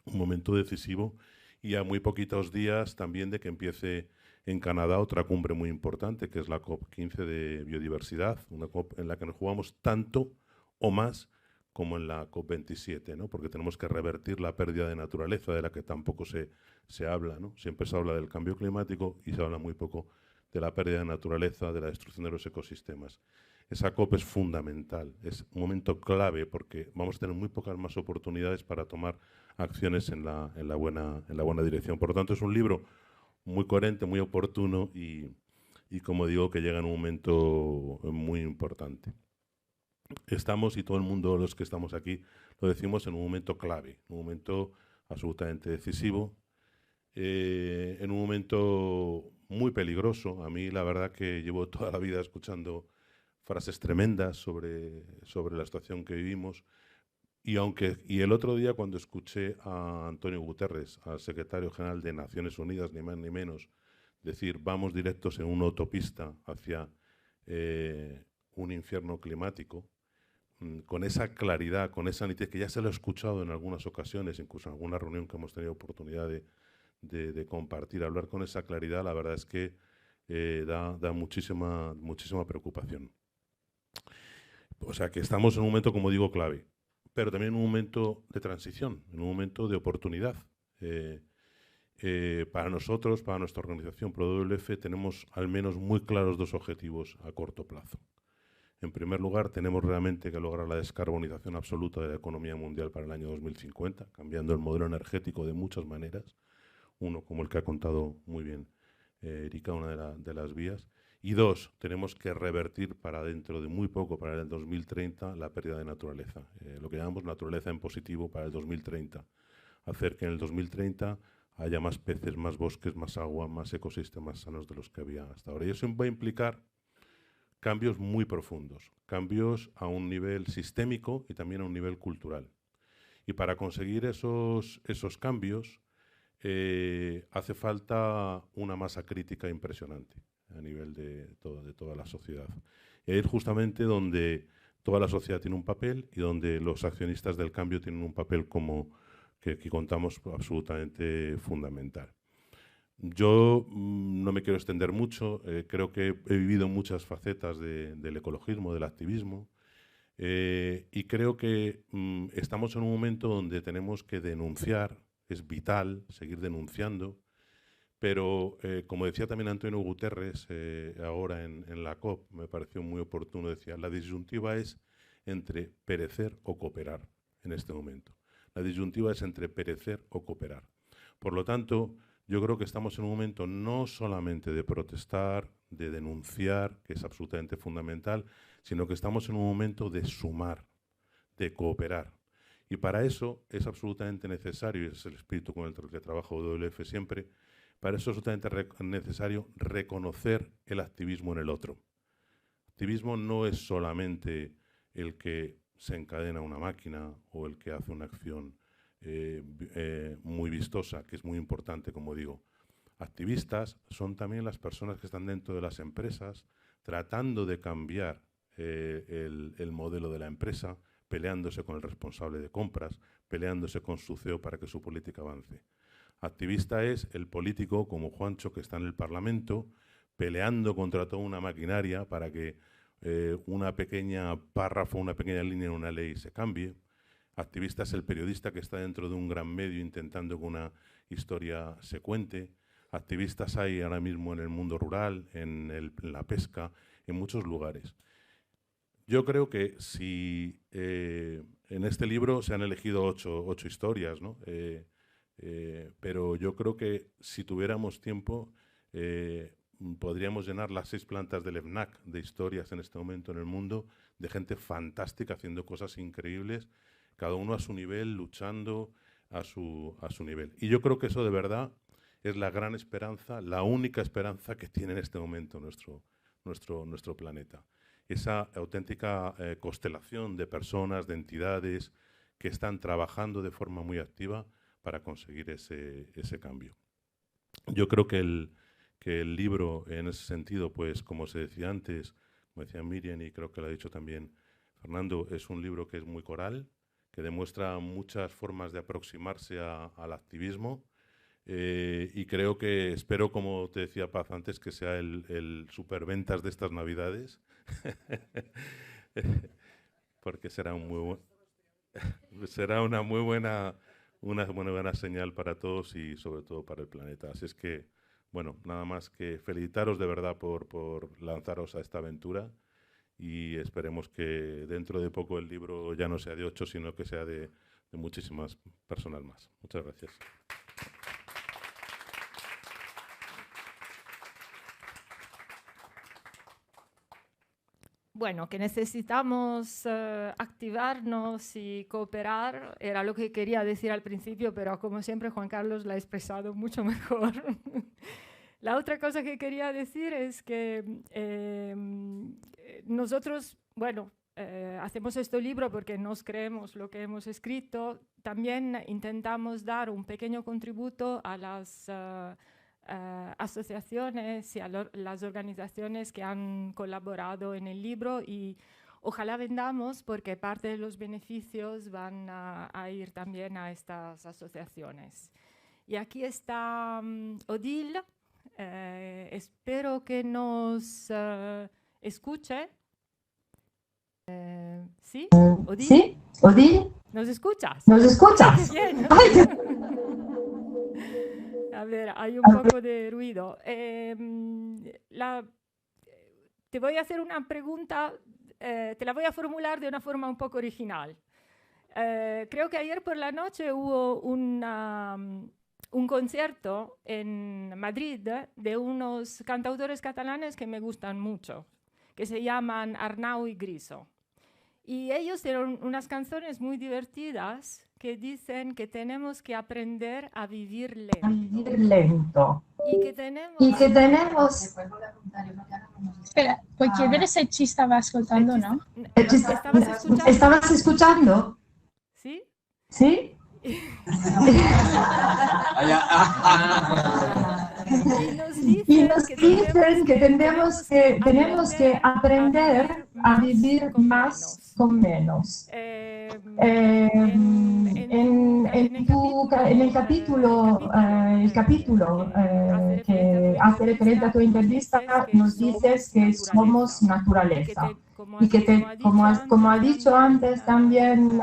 un momento decisivo, y a muy poquitos días también de que empiece en Canadá otra cumbre muy importante, que es la COP15 de biodiversidad, una COP en la que nos jugamos tanto o más como en la COP27, ¿no? Porque tenemos que revertir la pérdida de naturaleza, de la que tampoco se habla, ¿no? Siempre se habla del cambio climático y se habla muy poco de la pérdida de naturaleza, de la destrucción de los ecosistemas. Esa COP es fundamental, es un momento clave porque vamos a tener muy pocas más oportunidades para tomar acciones en la buena dirección. Por lo tanto, es un libro muy coherente, muy oportuno y como digo, que llega en un momento muy importante. Estamos, y todo el mundo, los que estamos aquí, lo decimos en un momento clave, un momento absolutamente decisivo, en un momento muy peligroso. A mí la verdad que llevo toda la vida escuchando frases tremendas sobre la situación que vivimos, y el otro día cuando escuché a Antonio Guterres, al secretario general de Naciones Unidas, ni más ni menos, decir vamos directos en una autopista hacia un infierno climático, con esa claridad, con esa nitidez, que ya se lo he escuchado en algunas ocasiones, incluso en alguna reunión que hemos tenido oportunidad de compartir, hablar con esa claridad, la verdad es que da muchísima preocupación. O sea que estamos en un momento, como digo, clave, pero también en un momento de transición, en un momento de oportunidad. Para nosotros, para nuestra organización ProWF, tenemos al menos muy claros dos objetivos a corto plazo. En primer lugar, tenemos realmente que lograr la descarbonización absoluta de la economía mundial para el año 2050, cambiando el modelo energético de muchas maneras. Uno, como el que ha contado muy bien Erika, una de las vías. Y dos, tenemos que revertir para dentro de muy poco, para el 2030, la pérdida de naturaleza. Lo que llamamos naturaleza en positivo para el 2030. Hacer que en el 2030 haya más peces, más bosques, más agua, más ecosistemas sanos de los que había hasta ahora. Y eso va a implicar cambios muy profundos, cambios a un nivel sistémico y también a un nivel cultural. Y para conseguir esos cambios hace falta una masa crítica impresionante a nivel de toda la sociedad. Y ahí es justamente donde toda la sociedad tiene un papel y donde los accionistas del cambio tienen un papel que aquí contamos absolutamente fundamental. Yo no me quiero extender mucho, creo que he vivido muchas facetas del ecologismo, del activismo, y creo que estamos en un momento donde tenemos que denunciar, es vital seguir denunciando, pero como decía también Antonio Guterres ahora en la COP, me pareció muy oportuno, decía, la disyuntiva es entre perecer o cooperar en este momento. La disyuntiva es entre perecer o cooperar. Por lo tanto, yo creo que estamos en un momento no solamente de protestar, de denunciar, que es absolutamente fundamental, sino que estamos en un momento de sumar, de cooperar. Y para eso es absolutamente necesario, y ese es el espíritu con el que trabaja WWF siempre, para eso es absolutamente necesario reconocer el activismo en el otro. El activismo no es solamente el que se encadena una máquina o el que hace una acción muy vistosa, que es muy importante, como digo. Activistas son también las personas que están dentro de las empresas tratando de cambiar el modelo de la empresa, peleándose con el responsable de compras, peleándose con su CEO para que su política avance. Activista es el político como Juancho, que está en el Parlamento, peleando contra toda una maquinaria para que una pequeña párrafo, una pequeña línea en una ley se cambie. Activista es el periodista que está dentro de un gran medio intentando que una historia se cuente. Activistas hay ahora mismo en el mundo rural, en la pesca, en muchos lugares. Yo creo que si en este libro se han elegido ocho historias, ¿no? Pero yo creo que si tuviéramos tiempo podríamos llenar las 6 plantas del FNAC de historias en este momento en el mundo, de gente fantástica haciendo cosas increíbles, cada uno a su nivel, luchando a su nivel. Y yo creo que eso de verdad es la gran esperanza, la única esperanza que tiene en este momento nuestro planeta. Esa auténtica constelación de personas, de entidades que están trabajando de forma muy activa para conseguir ese cambio. Yo creo que el libro, en ese sentido, pues como se decía antes, como decía Miriam y creo que lo ha dicho también Fernando, es un libro que es muy coral, que demuestra muchas formas de aproximarse al activismo y creo que, espero, como te decía Paz antes, que sea el superventas de estas Navidades, porque será una muy buena señal para todos y sobre todo para el planeta. Así es que, bueno, nada más que felicitaros de verdad por lanzaros a esta aventura y esperemos que dentro de poco el libro ya no sea de 8, sino que sea de muchísimas personas más. Muchas gracias. Bueno, que necesitamos activarnos y cooperar, era lo que quería decir al principio, pero como siempre Juan Carlos lo ha expresado mucho mejor. La otra cosa que quería decir es que nosotros, bueno, hacemos este libro porque nos creemos lo que hemos escrito, también intentamos dar un pequeño contributo a las asociaciones y a las organizaciones que han colaborado en el libro y ojalá vendamos porque parte de los beneficios van a ir también a estas asociaciones. Y aquí está Odile, espero que nos escuche. ¿Sí? ¿Odile? ¿Sí? ¿Odile? ¿Nos escuchas? ¿Nos escuchas? Bien, ¿no? A ver, hay un poco de ruido. Te voy a hacer una pregunta, te la voy a formular de una forma un poco original. Creo que ayer por la noche hubo un concierto en Madrid de unos cantautores catalanes que me gustan mucho, que se llaman Arnau y Griso. Y ellos tienen unas canciones muy divertidas que dicen que tenemos que aprender a vivir lento. A vivir lento. Y que tenemos... Espera, puoi chiedere se ci stava ascoltando o no? ¿Estabas escuchando? ¿Sí? ¿Sí? Y nos dicen que tenemos que aprender a vivir más con menos. En el capítulo que hace referencia a tu entrevista, nos dices que somos naturaleza. Y que, como ha dicho antes también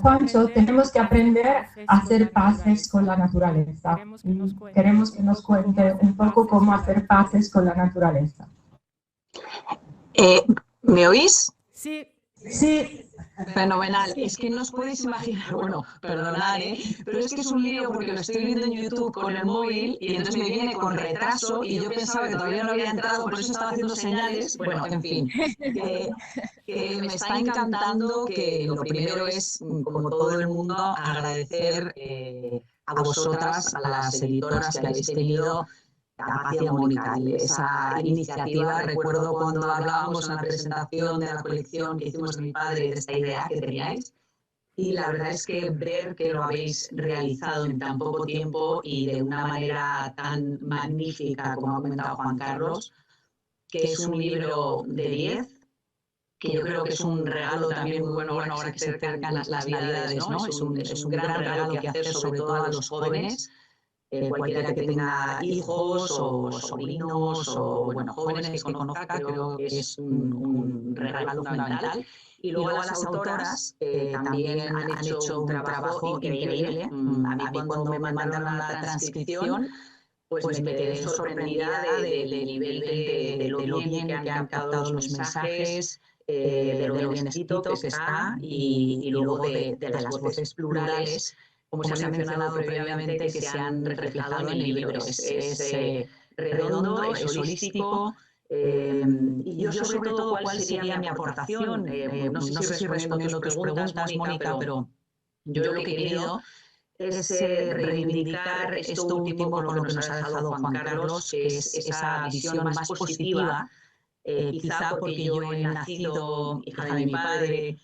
Juancho, tenemos que aprender a hacer paces con la naturaleza. Y queremos que nos cuente un poco cómo hacer paces con la naturaleza. ¿Me oís? Sí. Sí. Fenomenal. Es que no os podéis imaginar, bueno, perdonad, pero es que es un lío porque lo estoy viendo en YouTube con el móvil y entonces me viene con retraso y yo pensaba que todavía no había entrado, por eso estaba haciendo señales. Bueno, en fin, que me está encantando, que lo primero es, como todo el mundo, agradecer a vosotras, a las editoras que habéis tenido Gracias, Mónica. Esa iniciativa, recuerdo cuando hablábamos en la presentación de la colección que hicimos de mi padre, de esta idea que teníais, y la verdad es que ver que lo habéis realizado en tan poco tiempo y de una manera tan magnífica, como ha comentado Juan Carlos, que es un libro de 10, que yo creo que es un regalo también muy bueno ahora que se acercan las Navidades, ¿no? Es un gran regalo que hacer, sobre todo a los jóvenes, cualquiera que tenga hijos o sobrinos o jóvenes que conozca, creo que es un regalo fundamental. Y luego a las autoras también han hecho un trabajo increíble. A mí cuando me mandaron la transcripción, pues me quedé sorprendida del nivel de lo bien que han captado los mensajes, de lo bien escrito que está y luego de las voces plurales, como se ha mencionado previamente, que se han reflejado en el libro. Es redondo, es holístico. Y yo sobre todo, ¿cuál sería mi aportación? No sé si respondiendo tus preguntas, Mónica, pero yo lo que he querido es reivindicar esto último con lo que nos ha dejado Juan Carlos, que es esa visión más positiva, quizá porque yo he nacido hija de mi padre,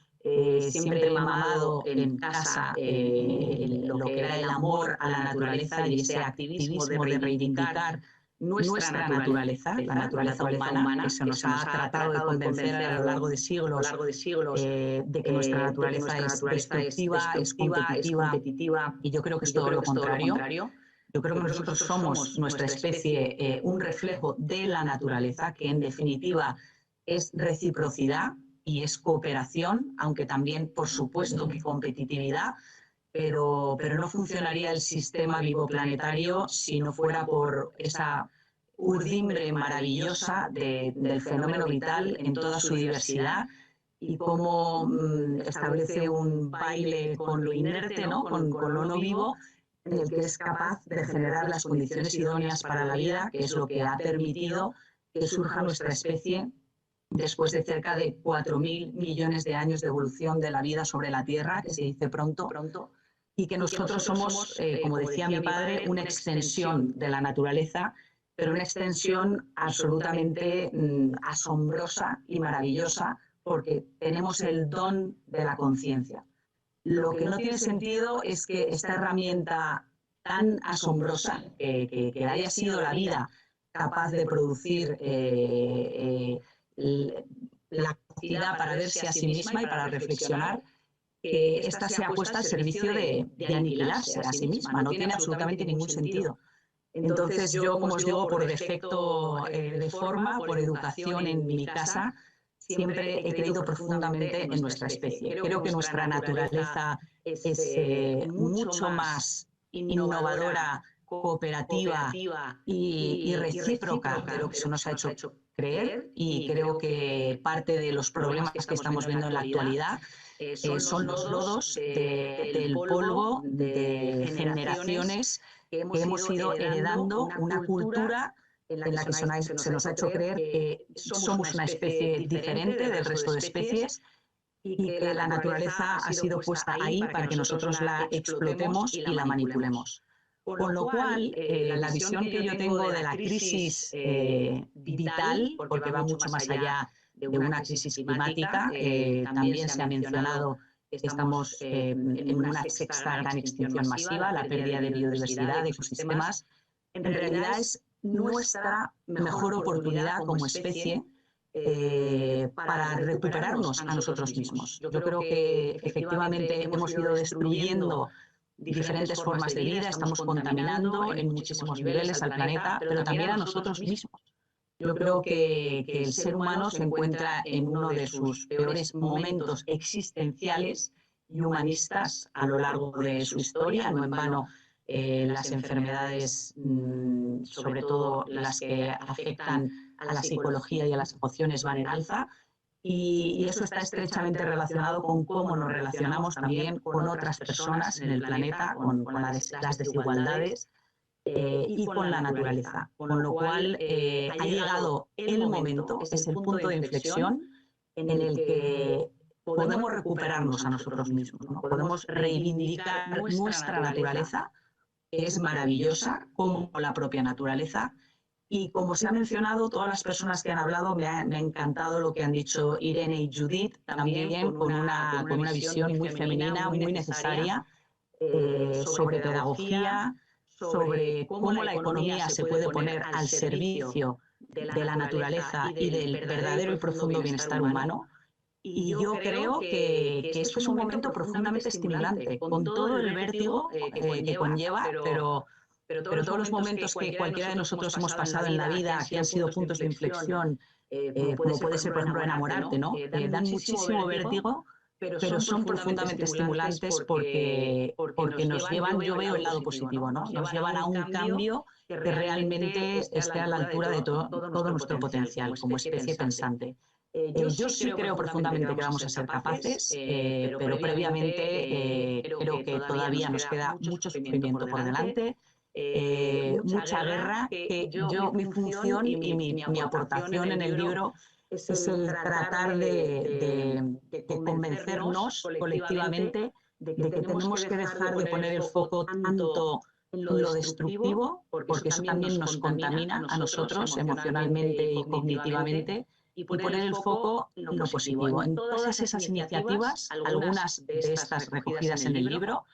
siempre he mamado en casa lo que era el amor a la naturaleza y ese activismo de reivindicar nuestra naturaleza, la naturaleza humana, que se nos ha tratado de convencer a lo largo de siglos de que nuestra naturaleza es destructiva, es competitiva, y yo creo que es todo lo contrario. Yo creo que nosotros somos, nuestra especie, un reflejo de la naturaleza, que en definitiva es reciprocidad y es cooperación, aunque también, por supuesto, que competitividad, pero no funcionaría el sistema vivo planetario si no fuera por esa urdimbre maravillosa del fenómeno vital en toda su diversidad y cómo establece un baile con lo inerte, ¿no? con lo no vivo, en el que es capaz de generar las condiciones idóneas para la vida, que es lo que ha permitido que surja nuestra especie después de cerca de 4.000 millones de años de evolución de la vida sobre la Tierra, que se dice pronto, y que nosotros somos, como decía mi padre, una extensión de la naturaleza, pero una extensión absolutamente asombrosa y maravillosa, porque tenemos el don de la conciencia. Lo que no tiene sentido es que esta herramienta tan asombrosa, que haya sido la vida capaz de producir la capacidad para verse a sí misma y para reflexionar, que esta sea puesta al servicio de aniquilarse a sí misma. No tiene absolutamente ningún sentido. Entonces yo, como os digo, por defecto de forma, por educación en mi casa, siempre he creído profundamente en nuestra especie. Creo que nuestra naturaleza es mucho más innovadora, cooperativa y recíproca de lo que se nos ha hecho creer, y creo que parte de los problemas que estamos viendo en la actualidad son los lodos del polvo de generaciones que hemos ido heredando una cultura en la que se nos ha hecho creer que somos una especie diferente del resto de especies y que la naturaleza ha sido puesta ahí para que nosotros la explotemos y la manipulemos. Con lo cual, la visión que yo tengo de la crisis vital, porque va mucho más allá de una crisis climática, también se ha mencionado que estamos en una sexta gran extinción masiva, la pérdida de biodiversidad, de ecosistemas. En realidad es nuestra mejor oportunidad como especie para recuperarnos a nosotros mismos. Yo creo que efectivamente hemos ido destruyendo diferentes formas de vida, estamos contaminando en muchísimos niveles al planeta, pero también a nosotros mismos. Yo creo que el ser humano se encuentra en uno de sus peores momentos existenciales y humanistas a lo largo de su historia. No en vano las enfermedades, sobre todo las que afectan a la psicología y a las emociones, van en alza. Y eso está estrechamente relacionado con cómo nos relacionamos también con otras personas en el planeta, con las desigualdades y con la naturaleza. Con lo cual ha llegado el momento, es el punto de inflexión en el que podemos recuperarnos a nosotros mismos, ¿no? Podemos reivindicar nuestra naturaleza, que es maravillosa como la propia naturaleza, Y como se ha mencionado, todas las personas que han hablado me ha encantado lo que han dicho Irene y Judith, también con una visión muy femenina, muy necesaria, sobre pedagogía, sobre cómo la economía se puede poner al servicio de la naturaleza y del verdadero y profundo bienestar humano. Y yo creo que esto es un momento profundamente estimulante, con todo el vértigo que conlleva, pero todos los momentos que cualquiera de nosotros hemos pasado en la vida, que han sido puntos de inflexión, como puede ser, por ejemplo, enamorarte, ¿no? Dan muchísimo vértigo, pero son profundamente estimulantes porque nos llevan, yo veo el lado positivo, ¿no? Nos llevan a un cambio que realmente esté a la altura de todo nuestro potencial como especie pensante. Yo sí creo profundamente que vamos a ser capaces, pero previamente creo que todavía nos queda mucho sufrimiento por delante, mucha guerra, que mi función y mi aportación en el libro es el tratar de convencernos colectivamente de que tenemos que dejar de poner el foco tanto en lo destructivo, porque eso también nos contamina a nosotros emocionalmente y cognitivamente, y poner el foco en lo positivo. En todas esas iniciativas, algunas de estas recogidas en el libro,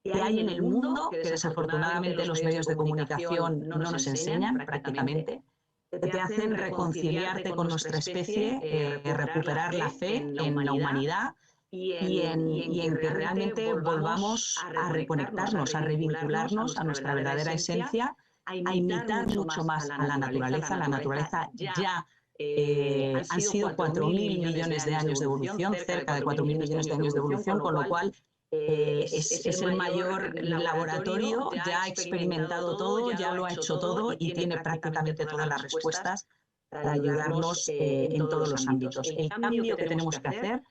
que hay en el mundo, que desafortunadamente los medios de comunicación no nos enseñan prácticamente, que te hacen reconciliarte con nuestra especie, recuperar la fe en la humanidad y en que realmente volvamos a reconectarnos, a revincularnos a nuestra verdadera esencia, a imitar mucho más a la naturaleza. La naturaleza ya han sido 4.000 millones de años de evolución, cerca de 4.000 millones de años de evolución, con lo cual es el mayor laboratorio, ya ha experimentado todo, ya lo ha hecho todo y tiene prácticamente todas las respuestas para ayudarnos en todos los ámbitos. El cambio que tenemos que hacer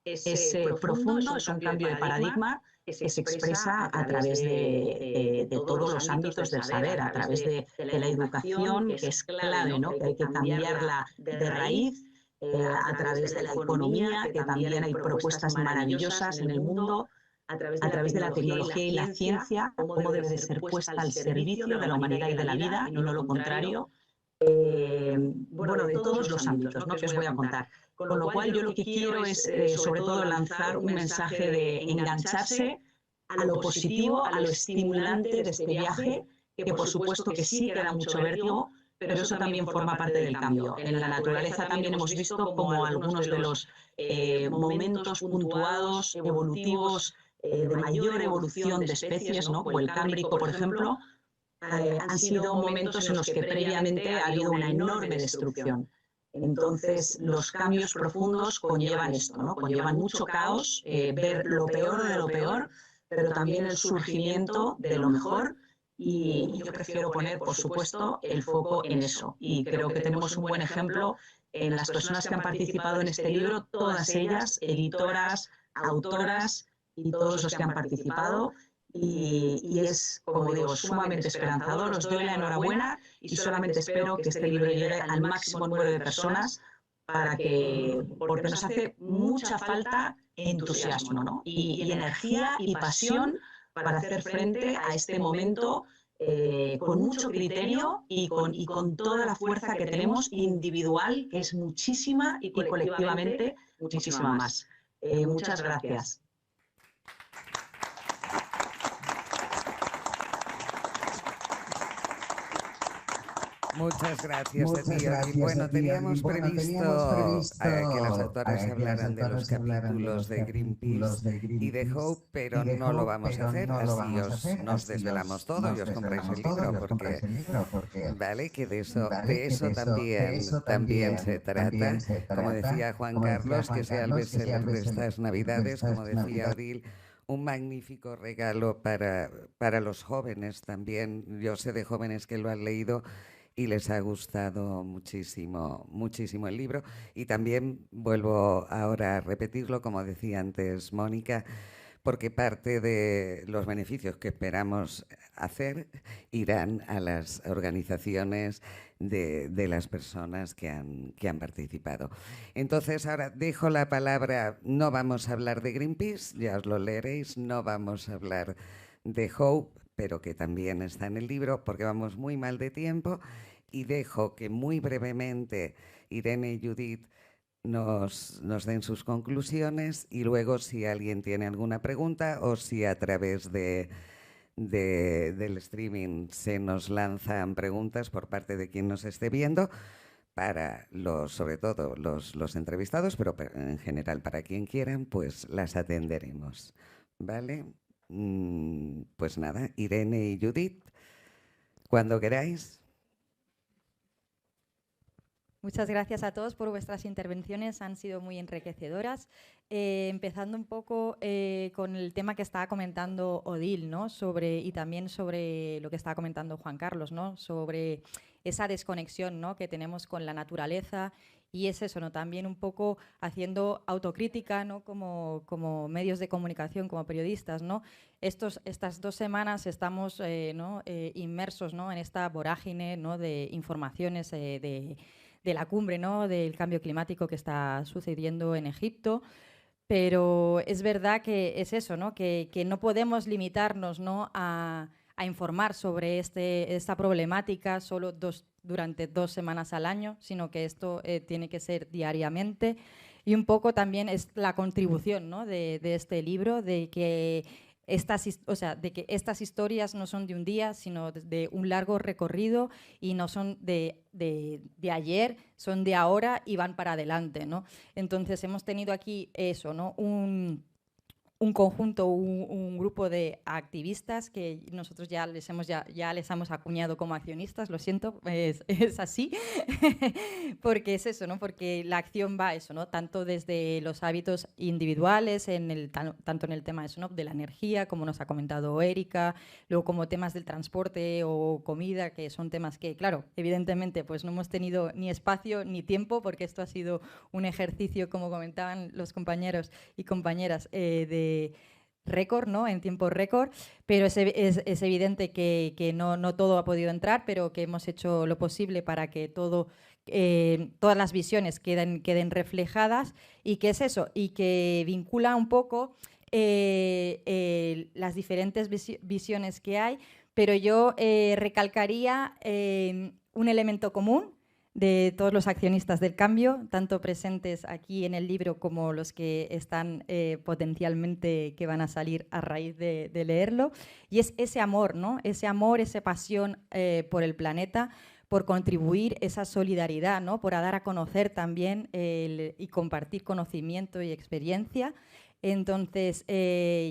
es profundo, es un cambio de paradigma que se expresa a través de todos los ámbitos del saber, a través de la educación, que es clave, ¿no? Que hay que cambiarla de raíz, a través de la economía, que también hay propuestas maravillosas en el mundo, a través de la tecnología y la ciencia, cómo debe de ser puesta al servicio de la humanidad y de la vida, y no lo contrario. Bueno, de todos los ámbitos, ¿no? Que os voy a contar. Con lo cual yo lo que quiero es sobre todo lanzar un mensaje de engancharse a lo positivo, a lo estimulante de este viaje, que por supuesto que sí queda mucho vértigo, pero eso también forma parte del cambio. En la naturaleza también hemos visto como algunos de los momentos puntuados, evolutivos, de mayor evolución de especies, ¿no? Como el Cámbrico, por ejemplo, han sido momentos en los que previamente ha habido una enorme destrucción. Entonces, los cambios profundos conllevan esto, ¿no? Conllevan mucho caos, ver lo peor de lo peor, pero también el surgimiento de lo mejor. Y yo prefiero poner, por supuesto, el foco en eso. Y creo que tenemos un buen ejemplo en las personas que han participado en este libro, todas ellas, editoras, autoras y todos los que han participado. Y es, como digo, sumamente esperanzador. Os doy la enhorabuena y solamente espero que este libro llegue al máximo número de personas porque nos hace mucha falta entusiasmo, ¿no? y energía y pasión para hacer frente a este momento con mucho criterio y con toda la fuerza que tenemos individual, que es muchísima, y colectivamente muchísima más. Muchas gracias. Muchas gracias a ti, Odil. Bueno, teníamos previsto que las autoras hablaran de los capítulos de Greenpeace y de Hope, pero no lo vamos a hacer, así nos desvelamos todo y os compráis el libro, porque vale, que de eso también se trata. Como decía Juan Carlos, que sea el bestseller de estas Navidades, como decía Odil, un magnífico regalo para los jóvenes también. Yo sé de jóvenes que lo han leído y les ha gustado muchísimo, muchísimo el libro. Y también vuelvo ahora a repetirlo, como decía antes Mónica, porque parte de los beneficios que esperamos hacer irán a las organizaciones de las personas que han participado. Entonces, ahora dejo la palabra, no vamos a hablar de Greenpeace, ya os lo leeréis, no vamos a hablar de Hope, pero que también está en el libro, porque vamos muy mal de tiempo, y dejo que muy brevemente Irene y Judith nos den sus conclusiones y luego si alguien tiene alguna pregunta o si a través del streaming se nos lanzan preguntas por parte de quien nos esté viendo, para sobre todo los entrevistados, pero en general para quien quieran, pues las atenderemos. ¿Vale? Pues nada, Irene y Judith, cuando queráis. Muchas gracias a todos por vuestras intervenciones, han sido muy enriquecedoras. Empezando un poco con el tema que estaba comentando Odile, ¿no? Y también sobre lo que estaba comentando Juan Carlos, ¿no? Sobre esa desconexión, ¿no? que tenemos con la naturaleza. Y es eso, ¿no? También un poco haciendo autocrítica, ¿no? como medios de comunicación, como periodistas, ¿no? Estas 2 semanas estamos inmersos, ¿no? en esta vorágine, ¿no? de informaciones de la cumbre, ¿no? del cambio climático que está sucediendo en Egipto. Pero es verdad que es eso, ¿no? Que no podemos limitarnos, ¿no? a informar sobre esta problemática solo durante 2 semanas al año, sino que esto tiene que ser diariamente. Y un poco también es la contribución, ¿no? de este libro, de que estas historias no son de un día, sino de un largo recorrido y no son de ayer, son de ahora y van para adelante, ¿no? Entonces hemos tenido aquí eso, ¿no? Un conjunto, un grupo de activistas que nosotros ya les hemos acuñado como accionistas, lo siento, es así, porque es eso, ¿no? Porque la acción va a eso, ¿no? Tanto desde los hábitos individuales, tanto en el tema de eso, ¿no? de la energía, como nos ha comentado Erika, luego como temas del transporte o comida, que son temas que, claro, evidentemente pues no hemos tenido ni espacio ni tiempo, porque esto ha sido un ejercicio, como comentaban los compañeros y compañeras, de récord, ¿no? En tiempo récord, pero es evidente que no todo ha podido entrar, pero que hemos hecho lo posible para que todas las visiones queden reflejadas, y que es eso, y que vincula un poco las diferentes visiones que hay, pero yo recalcaría un elemento común de todos los accionistas del cambio, tanto presentes aquí en el libro como los que están potencialmente, que van a salir a raíz de leerlo, y es ese amor, ¿no? Ese amor, esa pasión por el planeta, por contribuir, esa solidaridad, ¿no? Por dar a conocer también y compartir conocimiento y experiencia. Entonces,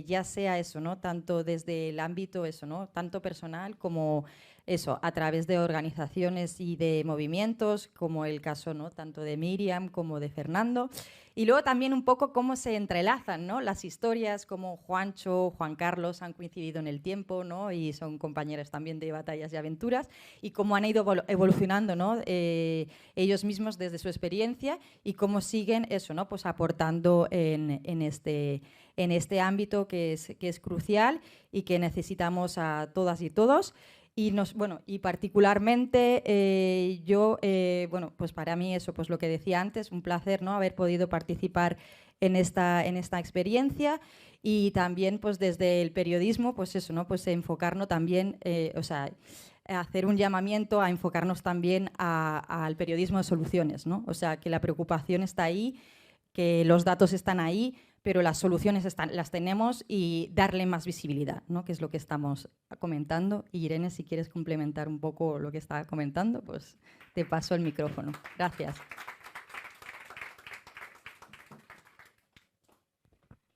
ya sea eso, ¿no? Tanto desde el ámbito eso, ¿no? Tanto personal como eso, a través de organizaciones y de movimientos, como el caso, ¿no? tanto de Miriam como de Fernando. Y luego también un poco cómo se entrelazan, ¿no? las historias, como Juancho, Juan Carlos han coincidido en el tiempo, ¿no? y son compañeros también de batallas y aventuras, y cómo han ido evolucionando, ¿no? Ellos mismos desde su experiencia, y cómo siguen eso, ¿no? pues aportando en este ámbito que es crucial y que necesitamos a todas y todos. Y particularmente yo, pues para mí eso, pues lo que decía antes, un placer, ¿no? haber podido participar en esta experiencia, y también pues desde el periodismo, pues eso, ¿no? pues enfocarnos también, hacer un llamamiento a enfocarnos también al periodismo de soluciones, ¿no? O sea, que la preocupación está ahí, que los datos están ahí, pero las soluciones las tenemos, y darle más visibilidad, ¿no? que es lo que estamos comentando. Y Irene, si quieres complementar un poco lo que estaba comentando, pues te paso el micrófono. Gracias.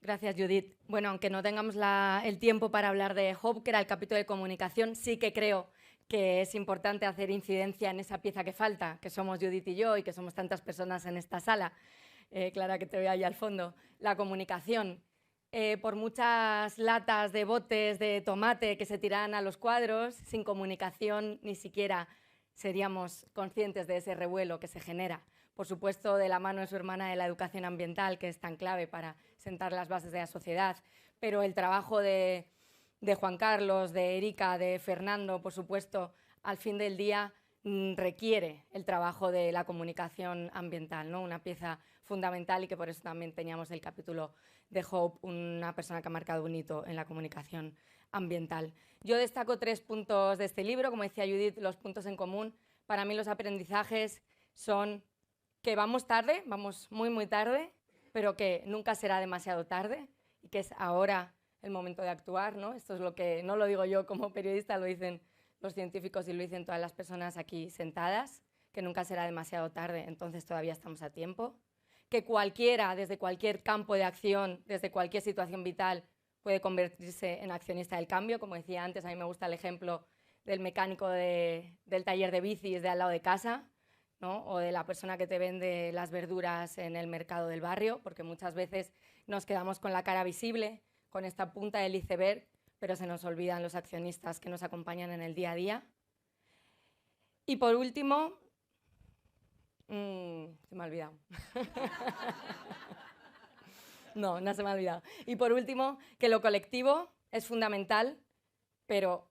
Gracias, Judith. Bueno, aunque no tengamos el tiempo para hablar de Hope, que era el capítulo de comunicación, sí que creo que es importante hacer incidencia en esa pieza que falta, que somos Judith y yo, y que somos tantas personas en esta sala. Clara, que te veo ahí al fondo, la comunicación. Por muchas latas de botes de tomate que se tiran a los cuadros, sin comunicación ni siquiera seríamos conscientes de ese revuelo que se genera. Por supuesto, de la mano de su hermana de la educación ambiental, que es tan clave para sentar las bases de la sociedad, pero el trabajo de Juan Carlos, de Erika, de Fernando, por supuesto, al fin del día requiere el trabajo de la comunicación ambiental, ¿no? Una pieza fundamental, y que por eso también teníamos el capítulo de Hope, una persona que ha marcado un hito en la comunicación ambiental. Yo destaco 3 puntos de este libro, como decía Judith, los puntos en común. Para mí los aprendizajes son que vamos tarde, vamos muy, muy tarde, pero que nunca será demasiado tarde y que es ahora el momento de actuar, ¿no? Esto es lo que no lo digo yo como periodista, lo dicen los científicos y lo dicen todas las personas aquí sentadas, que nunca será demasiado tarde, entonces todavía estamos a tiempo. Que cualquiera, desde cualquier campo de acción, desde cualquier situación vital, puede convertirse en accionista del cambio. Como decía antes, a mí me gusta el ejemplo del mecánico del taller de bicis de al lado de casa, ¿no? O de la persona que te vende las verduras en el mercado del barrio, porque muchas veces nos quedamos con la cara visible, con esta punta del iceberg, pero se nos olvidan los accionistas que nos acompañan en el día a día. Y por último, se me ha olvidado. No se me ha olvidado. Y por último, que lo colectivo es fundamental, pero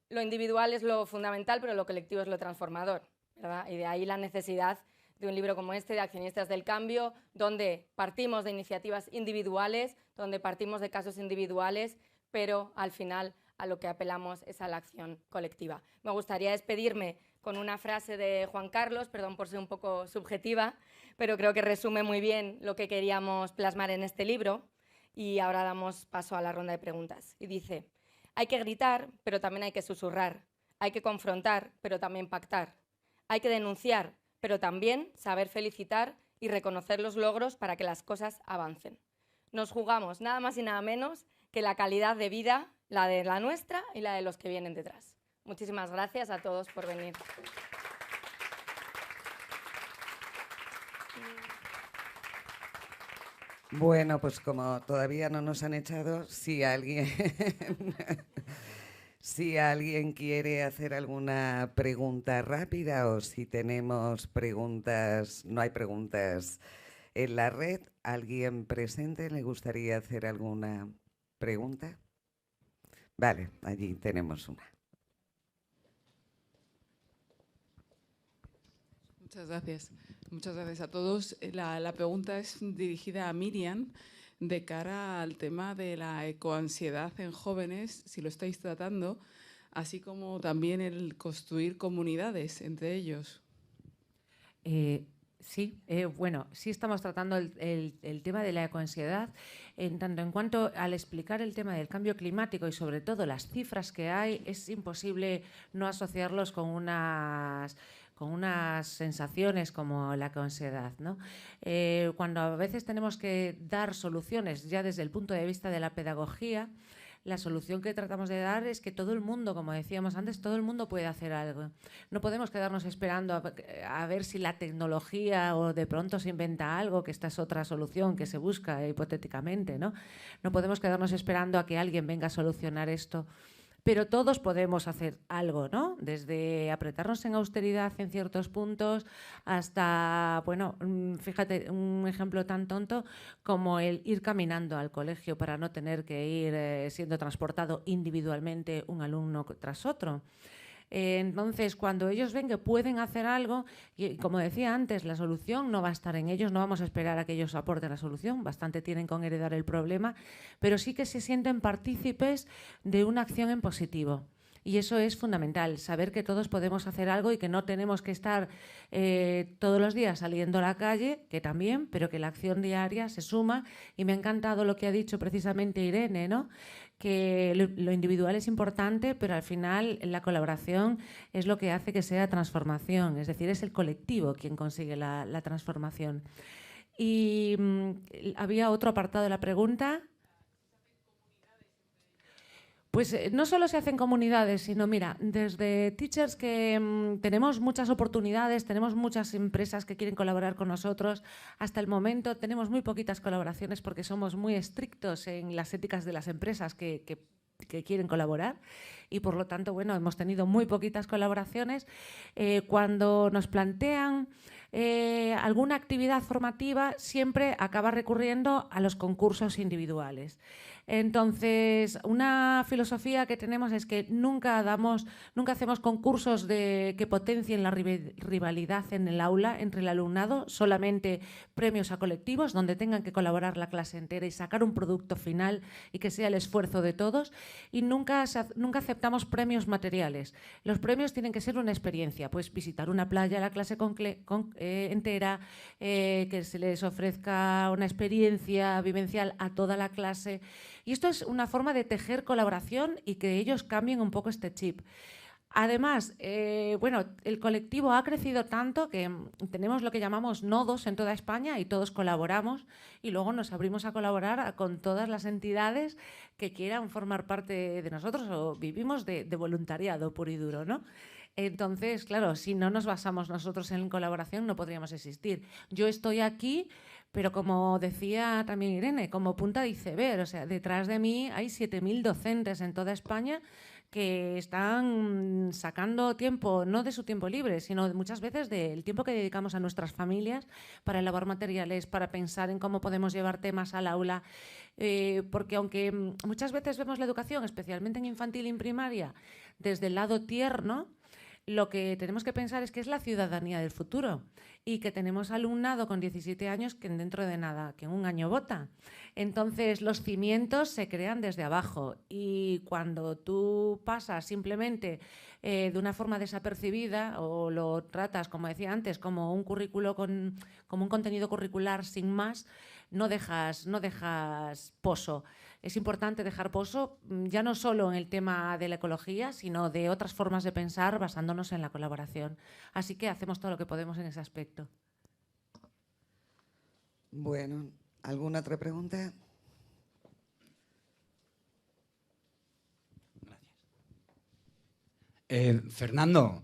lo individual es lo fundamental, pero lo colectivo es lo transformador, ¿verdad? Y de ahí la necesidad de un libro como este, de Accionistas del Cambio, donde partimos de iniciativas individuales, donde partimos de casos individuales, pero al final a lo que apelamos es a la acción colectiva. Me gustaría despedirme con una frase de Juan Carlos, perdón por ser un poco subjetiva, pero creo que resume muy bien lo que queríamos plasmar en este libro, y ahora damos paso a la ronda de preguntas. Y dice: hay que gritar, pero también hay que susurrar. Hay que confrontar, pero también pactar. Hay que denunciar, pero también saber felicitar y reconocer los logros para que las cosas avancen. Nos jugamos nada más y nada menos que la calidad de vida, la de la nuestra y la de los que vienen detrás. Muchísimas gracias a todos por venir. Bueno, pues como todavía no nos han echado, si alguien quiere hacer alguna pregunta rápida o si tenemos preguntas, no hay preguntas en la red, ¿alguien presente le gustaría hacer alguna pregunta? Vale, allí tenemos una. Muchas gracias. Muchas gracias a todos. La pregunta es dirigida a Miriam de cara al tema de la ecoansiedad en jóvenes, si lo estáis tratando, así como también el construir comunidades entre ellos. Sí, bueno, sí estamos tratando el tema de la ecoansiedad, tanto en cuanto al explicar el tema del cambio climático y sobre todo las cifras que hay, es imposible no asociarlos con unas sensaciones como la ansiedad, ¿no? Cuando a veces tenemos que dar soluciones ya desde el punto de vista de la pedagogía, la solución que tratamos de dar es que todo el mundo, como decíamos antes, todo el mundo puede hacer algo. No podemos quedarnos esperando a ver si la tecnología o de pronto se inventa algo, que esta es otra solución que se busca hipotéticamente, ¿no? No podemos quedarnos esperando a que alguien venga a solucionar esto. Pero todos podemos hacer algo, ¿no? Desde apretarnos en austeridad en ciertos puntos hasta, bueno, fíjate, un ejemplo tan tonto como el ir caminando al colegio para no tener que ir siendo transportado individualmente un alumno tras otro. Entonces, cuando ellos ven que pueden hacer algo, y como decía antes, la solución no va a estar en ellos, no vamos a esperar a que ellos aporten la solución, bastante tienen con heredar el problema, pero sí que se sienten partícipes de una acción en positivo. Y eso es fundamental, saber que todos podemos hacer algo y que no tenemos que estar todos los días saliendo a la calle, que también, pero que la acción diaria se suma. Y me ha encantado lo que ha dicho precisamente Irene, ¿no? Que lo individual es importante, pero al final la colaboración es lo que hace que sea transformación, es decir, es el colectivo quien consigue la transformación. Y había otro apartado de la pregunta. Pues no solo se hacen comunidades, sino, mira, desde Teachers que tenemos muchas oportunidades, tenemos muchas empresas que quieren colaborar con nosotros. Hasta el momento tenemos muy poquitas colaboraciones porque somos muy estrictos en las éticas de las empresas que quieren colaborar y, por lo tanto, bueno, hemos tenido muy poquitas colaboraciones. Cuando nos plantean alguna actividad formativa, siempre acaba recurriendo a los concursos individuales. Entonces, una filosofía que tenemos es que nunca hacemos concursos que potencien la rivalidad en el aula entre el alumnado, solamente premios a colectivos donde tengan que colaborar la clase entera y sacar un producto final y que sea el esfuerzo de todos, y nunca aceptamos premios materiales. Los premios tienen que ser una experiencia, pues visitar una playa, la clase entera, que se les ofrezca una experiencia vivencial a toda la clase. Y esto es una forma de tejer colaboración y que ellos cambien un poco este chip. Además, el colectivo ha crecido tanto que tenemos lo que llamamos nodos en toda España y todos colaboramos, y luego nos abrimos a colaborar con todas las entidades que quieran formar parte de nosotros, o vivimos de voluntariado puro y duro, ¿no? Entonces, claro, si no nos basamos nosotros en colaboración no podríamos existir. Yo estoy aquí, pero como decía también Irene, como punta de iceberg, o sea, detrás de mí hay 7.000 docentes en toda España que están sacando tiempo, no de su tiempo libre, sino muchas veces del tiempo que dedicamos a nuestras familias para elaborar materiales, para pensar en cómo podemos llevar temas al aula, porque aunque muchas veces vemos la educación, especialmente en infantil y en primaria, desde el lado tierno, lo que tenemos que pensar es que es la ciudadanía del futuro y que tenemos alumnado con 17 años que dentro de nada, que en un año vota. Entonces, los cimientos se crean desde abajo, y cuando tú pasas simplemente de una forma desapercibida o lo tratas, como decía antes, como un currículo como un contenido curricular sin más, no dejas pozo. Es importante dejar pozo, ya no solo en el tema de la ecología, sino de otras formas de pensar basándonos en la colaboración. Así que hacemos todo lo que podemos en ese aspecto. Bueno, ¿alguna otra pregunta? Gracias. Fernando,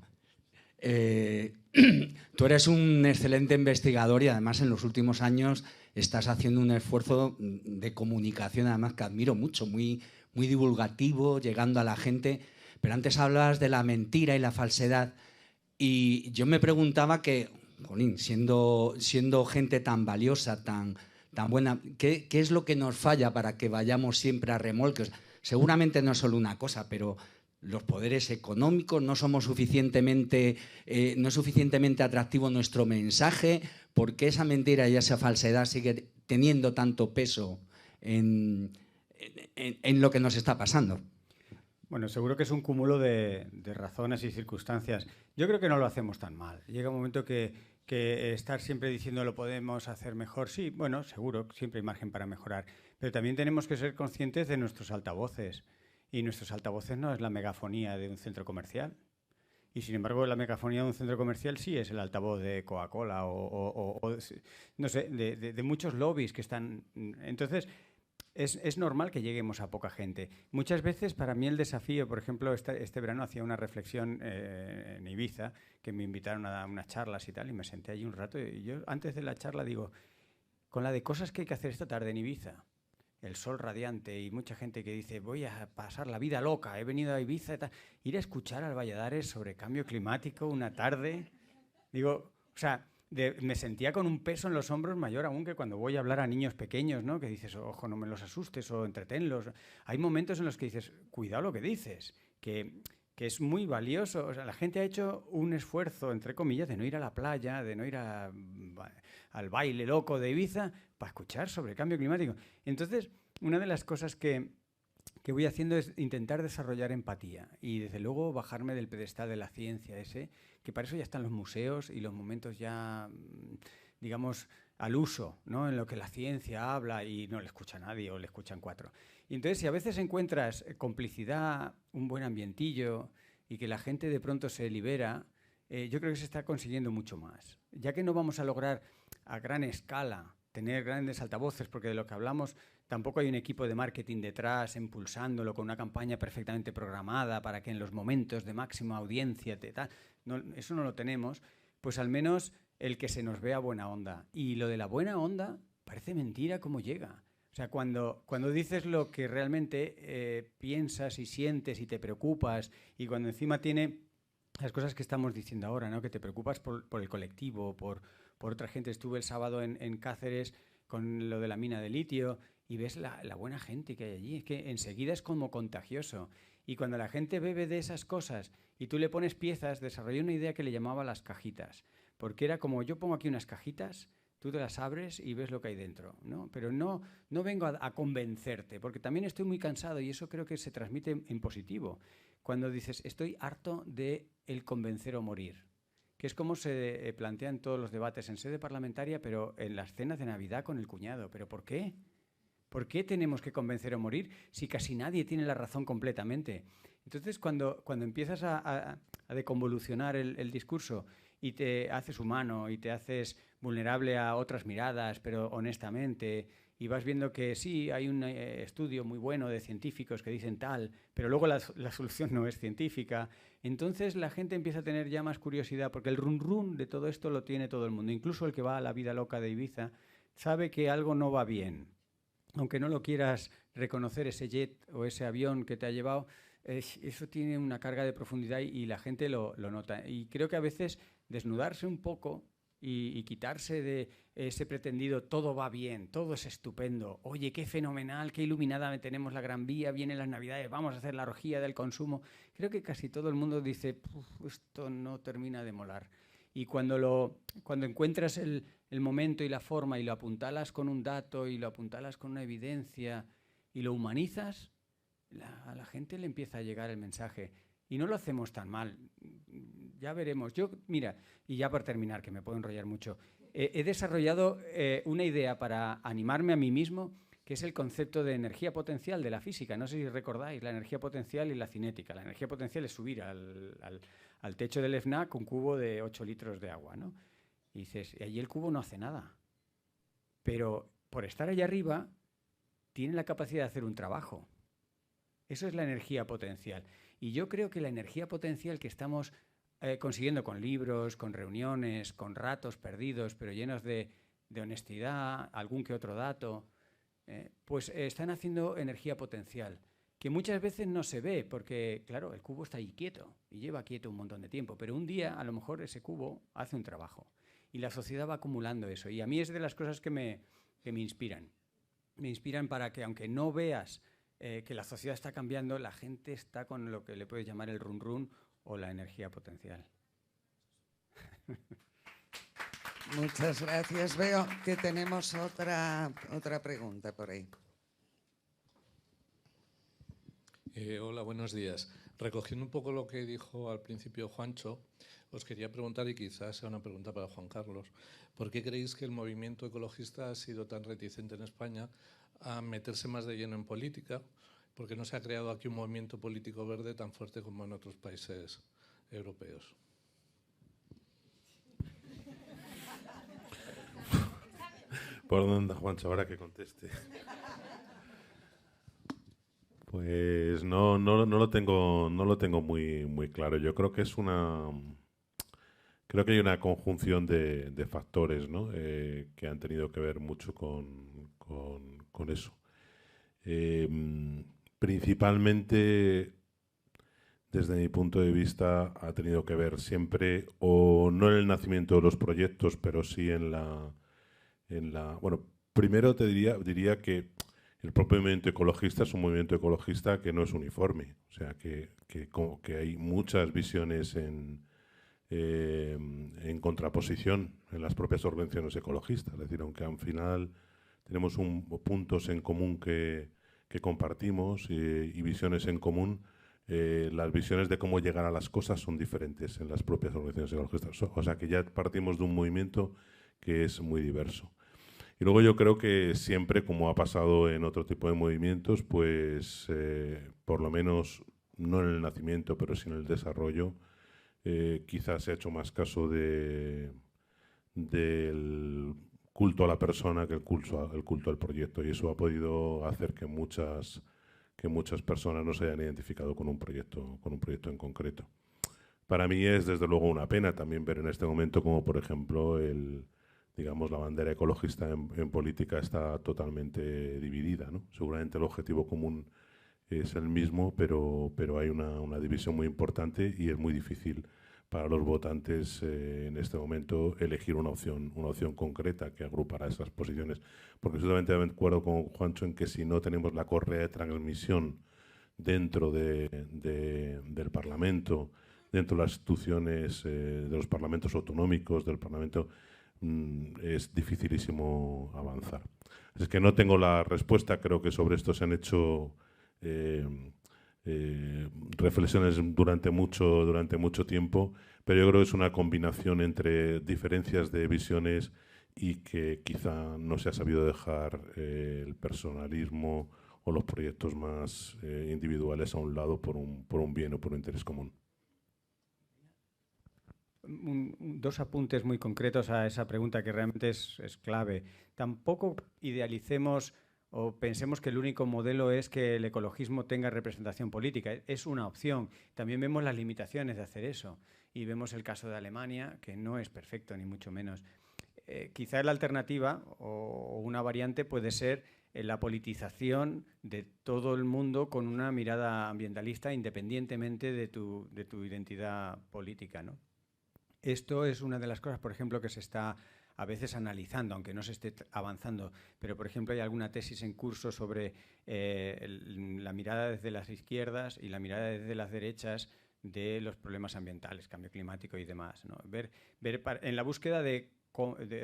tú eres un excelente investigador y además en los últimos años estás haciendo un esfuerzo de comunicación, además que admiro mucho, muy, muy divulgativo, llegando a la gente. Pero antes hablabas de la mentira y la falsedad, y yo me preguntaba que, jolín, siendo gente tan valiosa, tan buena, ¿qué es lo que nos falla para que vayamos siempre a remolques? Seguramente no es solo una cosa, pero los poderes económicos, no somos suficientemente, no es suficientemente atractivo nuestro mensaje. ¿Por qué esa mentira y esa falsedad sigue teniendo tanto peso en lo que nos está pasando? Bueno, seguro que es un cúmulo de razones y circunstancias. Yo creo que no lo hacemos tan mal. Llega un momento que estar siempre diciendo lo podemos hacer mejor, sí, bueno, seguro, siempre hay margen para mejorar. Pero también tenemos que ser conscientes de nuestros altavoces. Y nuestros altavoces no es la megafonía de un centro comercial. Y sin embargo, la megafonía de un centro comercial sí es el altavoz de Coca-Cola o no sé, de muchos lobbies que están. Entonces, es normal que lleguemos a poca gente. Muchas veces, para mí, el desafío, por ejemplo, este verano hacía una reflexión en Ibiza, que me invitaron a unas charlas y tal, y me senté allí un rato. Y yo, antes de la charla, digo, con la de cosas que hay que hacer esta tarde en Ibiza, el sol radiante y mucha gente que dice voy a pasar la vida loca, he venido a Ibiza, ir a escuchar al Valladares sobre cambio climático una tarde, digo, o sea, me sentía con un peso en los hombros mayor aún que cuando voy a hablar a niños pequeños, ¿no? Que dices, ojo, no me los asustes o entretenlos. Hay momentos en los que dices, cuidado lo que dices, que es muy valioso. O sea, la gente ha hecho un esfuerzo, entre comillas, de no ir a la playa, de no ir al baile loco de Ibiza para escuchar sobre cambio climático. Entonces, una de las cosas que voy haciendo es intentar desarrollar empatía y, desde luego, bajarme del pedestal de la ciencia ese, que para eso ya están los museos y los momentos ya, digamos, al uso, ¿no? En lo que la ciencia habla y no le escucha a nadie o le escuchan 4. Y entonces, si a veces encuentras complicidad, un buen ambientillo y que la gente de pronto se libera, yo creo que se está consiguiendo mucho más. Ya que no vamos a lograr a gran escala tener grandes altavoces, porque de lo que hablamos tampoco hay un equipo de marketing detrás impulsándolo con una campaña perfectamente programada para que en los momentos de máxima audiencia eso no lo tenemos, pues al menos el que se nos vea buena onda. Y lo de la buena onda parece mentira cómo llega. O sea, cuando dices lo que realmente piensas y sientes y te preocupas, y cuando encima tiene las cosas que estamos diciendo ahora, ¿no? Que te preocupas por el colectivo, por otra gente. Estuve el sábado en Cáceres con lo de la mina de litio y ves la buena gente que hay allí. Es que enseguida es como contagioso. Y cuando la gente bebe de esas cosas y tú le pones piezas, desarrollé una idea que le llamaba las cajitas. Porque era como, yo pongo aquí unas cajitas, tú te las abres y ves lo que hay dentro, ¿no? Pero no vengo a convencerte, porque también estoy muy cansado y eso creo que se transmite en positivo. Cuando dices, estoy harto de el convencer o morir, que es como se plantean todos los debates en sede parlamentaria, pero en las cenas de Navidad con el cuñado. ¿Pero por qué? ¿Por qué tenemos que convencer o morir si casi nadie tiene la razón completamente? Entonces, cuando empiezas a deconvolucionar el discurso y te haces humano y te haces vulnerable a otras miradas, pero honestamente, y vas viendo que sí, hay un estudio muy bueno de científicos que dicen tal, pero luego la solución no es científica, entonces la gente empieza a tener ya más curiosidad, porque el run de todo esto lo tiene todo el mundo. Incluso el que va a la vida loca de Ibiza sabe que algo no va bien. Aunque no lo quieras reconocer, ese jet o ese avión que te ha llevado, eso tiene una carga de profundidad y la gente lo nota. Y creo que a veces desnudarse un poco y quitarse de ese pretendido todo va bien, todo es estupendo, oye, qué fenomenal, qué iluminada tenemos la Gran Vía, vienen las Navidades, vamos a hacer la orgía del consumo. Creo que casi todo el mundo dice, esto no termina de molar. Y cuando encuentras el momento y la forma y lo apuntalas con un dato y lo apuntalas con una evidencia y lo humanizas, a la gente le empieza a llegar el mensaje. Y no lo hacemos tan mal. Ya veremos. Yo, mira, y ya para terminar, que me puedo enrollar mucho, he desarrollado una idea para animarme a mí mismo, que es el concepto de energía potencial de la física. No sé si recordáis la energía potencial y la cinética. La energía potencial es subir al techo del FNAC un cubo de 8 litros de agua, ¿no? Y dices, y allí el cubo no hace nada. Pero por estar allá arriba, tiene la capacidad de hacer un trabajo. Eso es la energía potencial. Y yo creo que la energía potencial que estamos consiguiendo con libros, con reuniones, con ratos perdidos, pero llenos de honestidad, algún que otro dato, pues están haciendo energía potencial, que muchas veces no se ve, porque, claro, el cubo está ahí quieto y lleva quieto un montón de tiempo, pero un día, a lo mejor, ese cubo hace un trabajo y la sociedad va acumulando eso. Y a mí es de las cosas que me inspiran. Me inspiran para que, aunque no veas que la sociedad está cambiando, la gente está con lo que le puedes llamar el run o la energía potencial. Muchas gracias. Veo que tenemos otra pregunta por ahí. Hola, buenos días. Recogiendo un poco lo que dijo al principio Juancho, os quería preguntar, y quizás sea una pregunta para Juan Carlos, ¿por qué creéis que el movimiento ecologista ha sido tan reticente en España a meterse más de lleno en política? ¿Por qué no se ha creado aquí un movimiento político verde tan fuerte como en otros países europeos? ¿Por dónde, Juancho, ahora que conteste? Pues no lo tengo muy claro. Yo creo que es creo que hay una conjunción de factores, ¿no? Que han tenido que ver mucho con eso. Principalmente, desde mi punto de vista, ha tenido que ver siempre, o no en el nacimiento de los proyectos, pero sí en la bueno, primero te diría que el propio movimiento ecologista es un movimiento ecologista que no es uniforme. O sea, que hay muchas visiones en contraposición en las propias organizaciones ecologistas. Es decir, aunque al final tenemos puntos en común que compartimos y visiones en común, las visiones de cómo llegar a las cosas son diferentes en las propias organizaciones ecologistas. O sea, que ya partimos de un movimiento que es muy diverso. Y luego yo creo que siempre, como ha pasado en otro tipo de movimientos, pues por lo menos no en el nacimiento, pero sí en el desarrollo, quizás se ha hecho más caso del culto a la persona que el culto al proyecto, y eso ha podido hacer que muchas personas no se hayan identificado con un proyecto en concreto. Para mí es desde luego una pena también ver en este momento como, por ejemplo, digamos, la bandera ecologista en política está totalmente dividida, ¿no? Seguramente el objetivo común es el mismo, pero hay una división muy importante y es muy difícil para los votantes en este momento elegir una opción concreta que agrupará esas posiciones. Porque absolutamente de acuerdo con Juancho en que si no tenemos la correa de transmisión dentro del Parlamento, dentro de las instituciones, de los parlamentos autonómicos, del Parlamento, es dificilísimo avanzar. Es que no tengo la respuesta, creo que sobre esto se han hecho reflexiones durante mucho tiempo, pero yo creo que es una combinación entre diferencias de visiones y que quizá no se ha sabido dejar el personalismo o los proyectos más individuales a un lado por un bien o por un interés común. Dos apuntes muy concretos a esa pregunta que realmente es clave. Tampoco idealicemos o pensemos que el único modelo es que el ecologismo tenga representación política. Es una opción. También vemos las limitaciones de hacer eso. Y vemos el caso de Alemania, que no es perfecto, ni mucho menos. Quizás la alternativa o una variante puede ser la politización de todo el mundo con una mirada ambientalista independientemente de tu identidad política, ¿no? Esto es una de las cosas, por ejemplo, que se está a veces analizando, aunque no se esté avanzando. Pero, por ejemplo, hay alguna tesis en curso sobre la mirada desde las izquierdas y la mirada desde las derechas de los problemas ambientales, cambio climático y demás, ¿no? Ver en la búsqueda de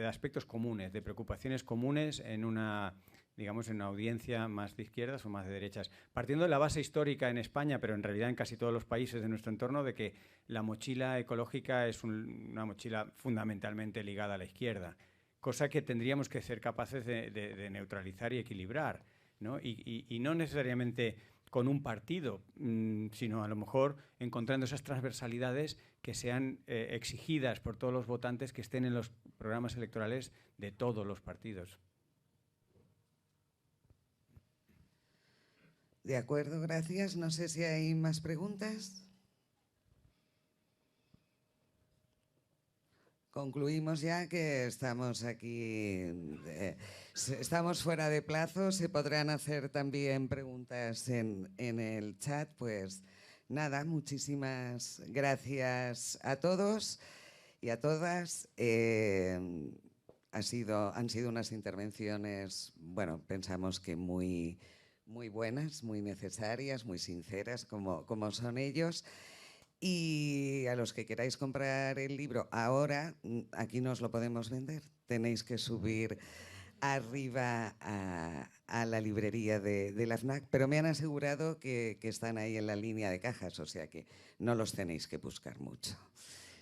aspectos comunes, de preocupaciones comunes en una, digamos, en una audiencia más de izquierdas o más de derechas. Partiendo de la base histórica en España, pero en realidad en casi todos los países de nuestro entorno, de que la mochila ecológica es una mochila fundamentalmente ligada a la izquierda, cosa que tendríamos que ser capaces de neutralizar y equilibrar, ¿no? Y no necesariamente con un partido, sino a lo mejor encontrando esas transversalidades que sean exigidas por todos los votantes que estén en los programas electorales de todos los partidos. De acuerdo, gracias. No sé si hay más preguntas. Concluimos ya que estamos aquí, estamos fuera de plazo, se podrán hacer también preguntas en el chat. Pues nada, muchísimas gracias a todos y a todas. Han sido unas intervenciones, bueno, pensamos que muy buenas, muy necesarias, muy sinceras, como son ellos. Y a los que queráis comprar el libro ahora, aquí no os lo podemos vender. Tenéis que subir arriba a la librería de la FNAC, pero me han asegurado que están ahí en la línea de cajas, o sea que no los tenéis que buscar mucho,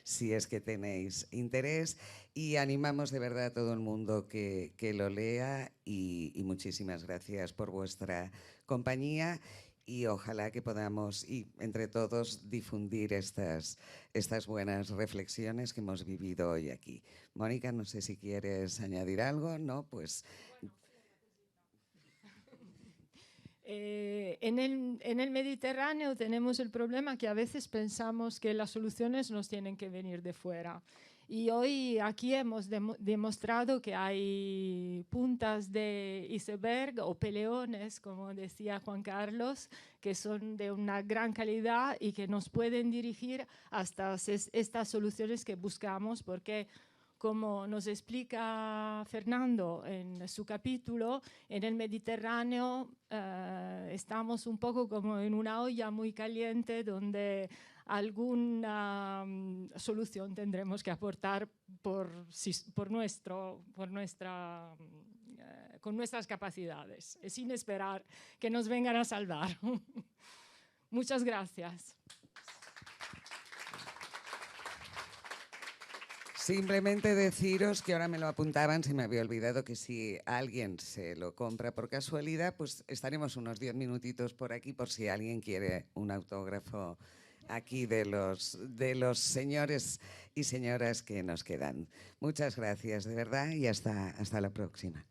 si es que tenéis interés. Y animamos de verdad a todo el mundo que lo lea y muchísimas gracias por vuestra compañía. Y ojalá que podamos, y entre todos, difundir estas buenas reflexiones que hemos vivido hoy aquí. Mónica, no sé si quieres añadir algo, ¿no? Pues... En el Mediterráneo tenemos el problema que a veces pensamos que las soluciones nos tienen que venir de fuera. Y hoy aquí hemos demostrado que hay puntas de iceberg o peleones, como decía Juan Carlos, que son de una gran calidad y que nos pueden dirigir hasta estas soluciones que buscamos, porque como nos explica Fernando en su capítulo, en el Mediterráneo estamos un poco como en una olla muy caliente donde alguna solución tendremos que aportar con nuestras capacidades, sin esperar que nos vengan a salvar. Muchas gracias. Simplemente deciros que ahora me lo apuntaban, se me había olvidado, que si alguien se lo compra por casualidad, pues estaremos unos 10 minutitos por aquí por si alguien quiere un autógrafo aquí de los señores y señoras que nos quedan. Muchas gracias, de verdad, y hasta la próxima.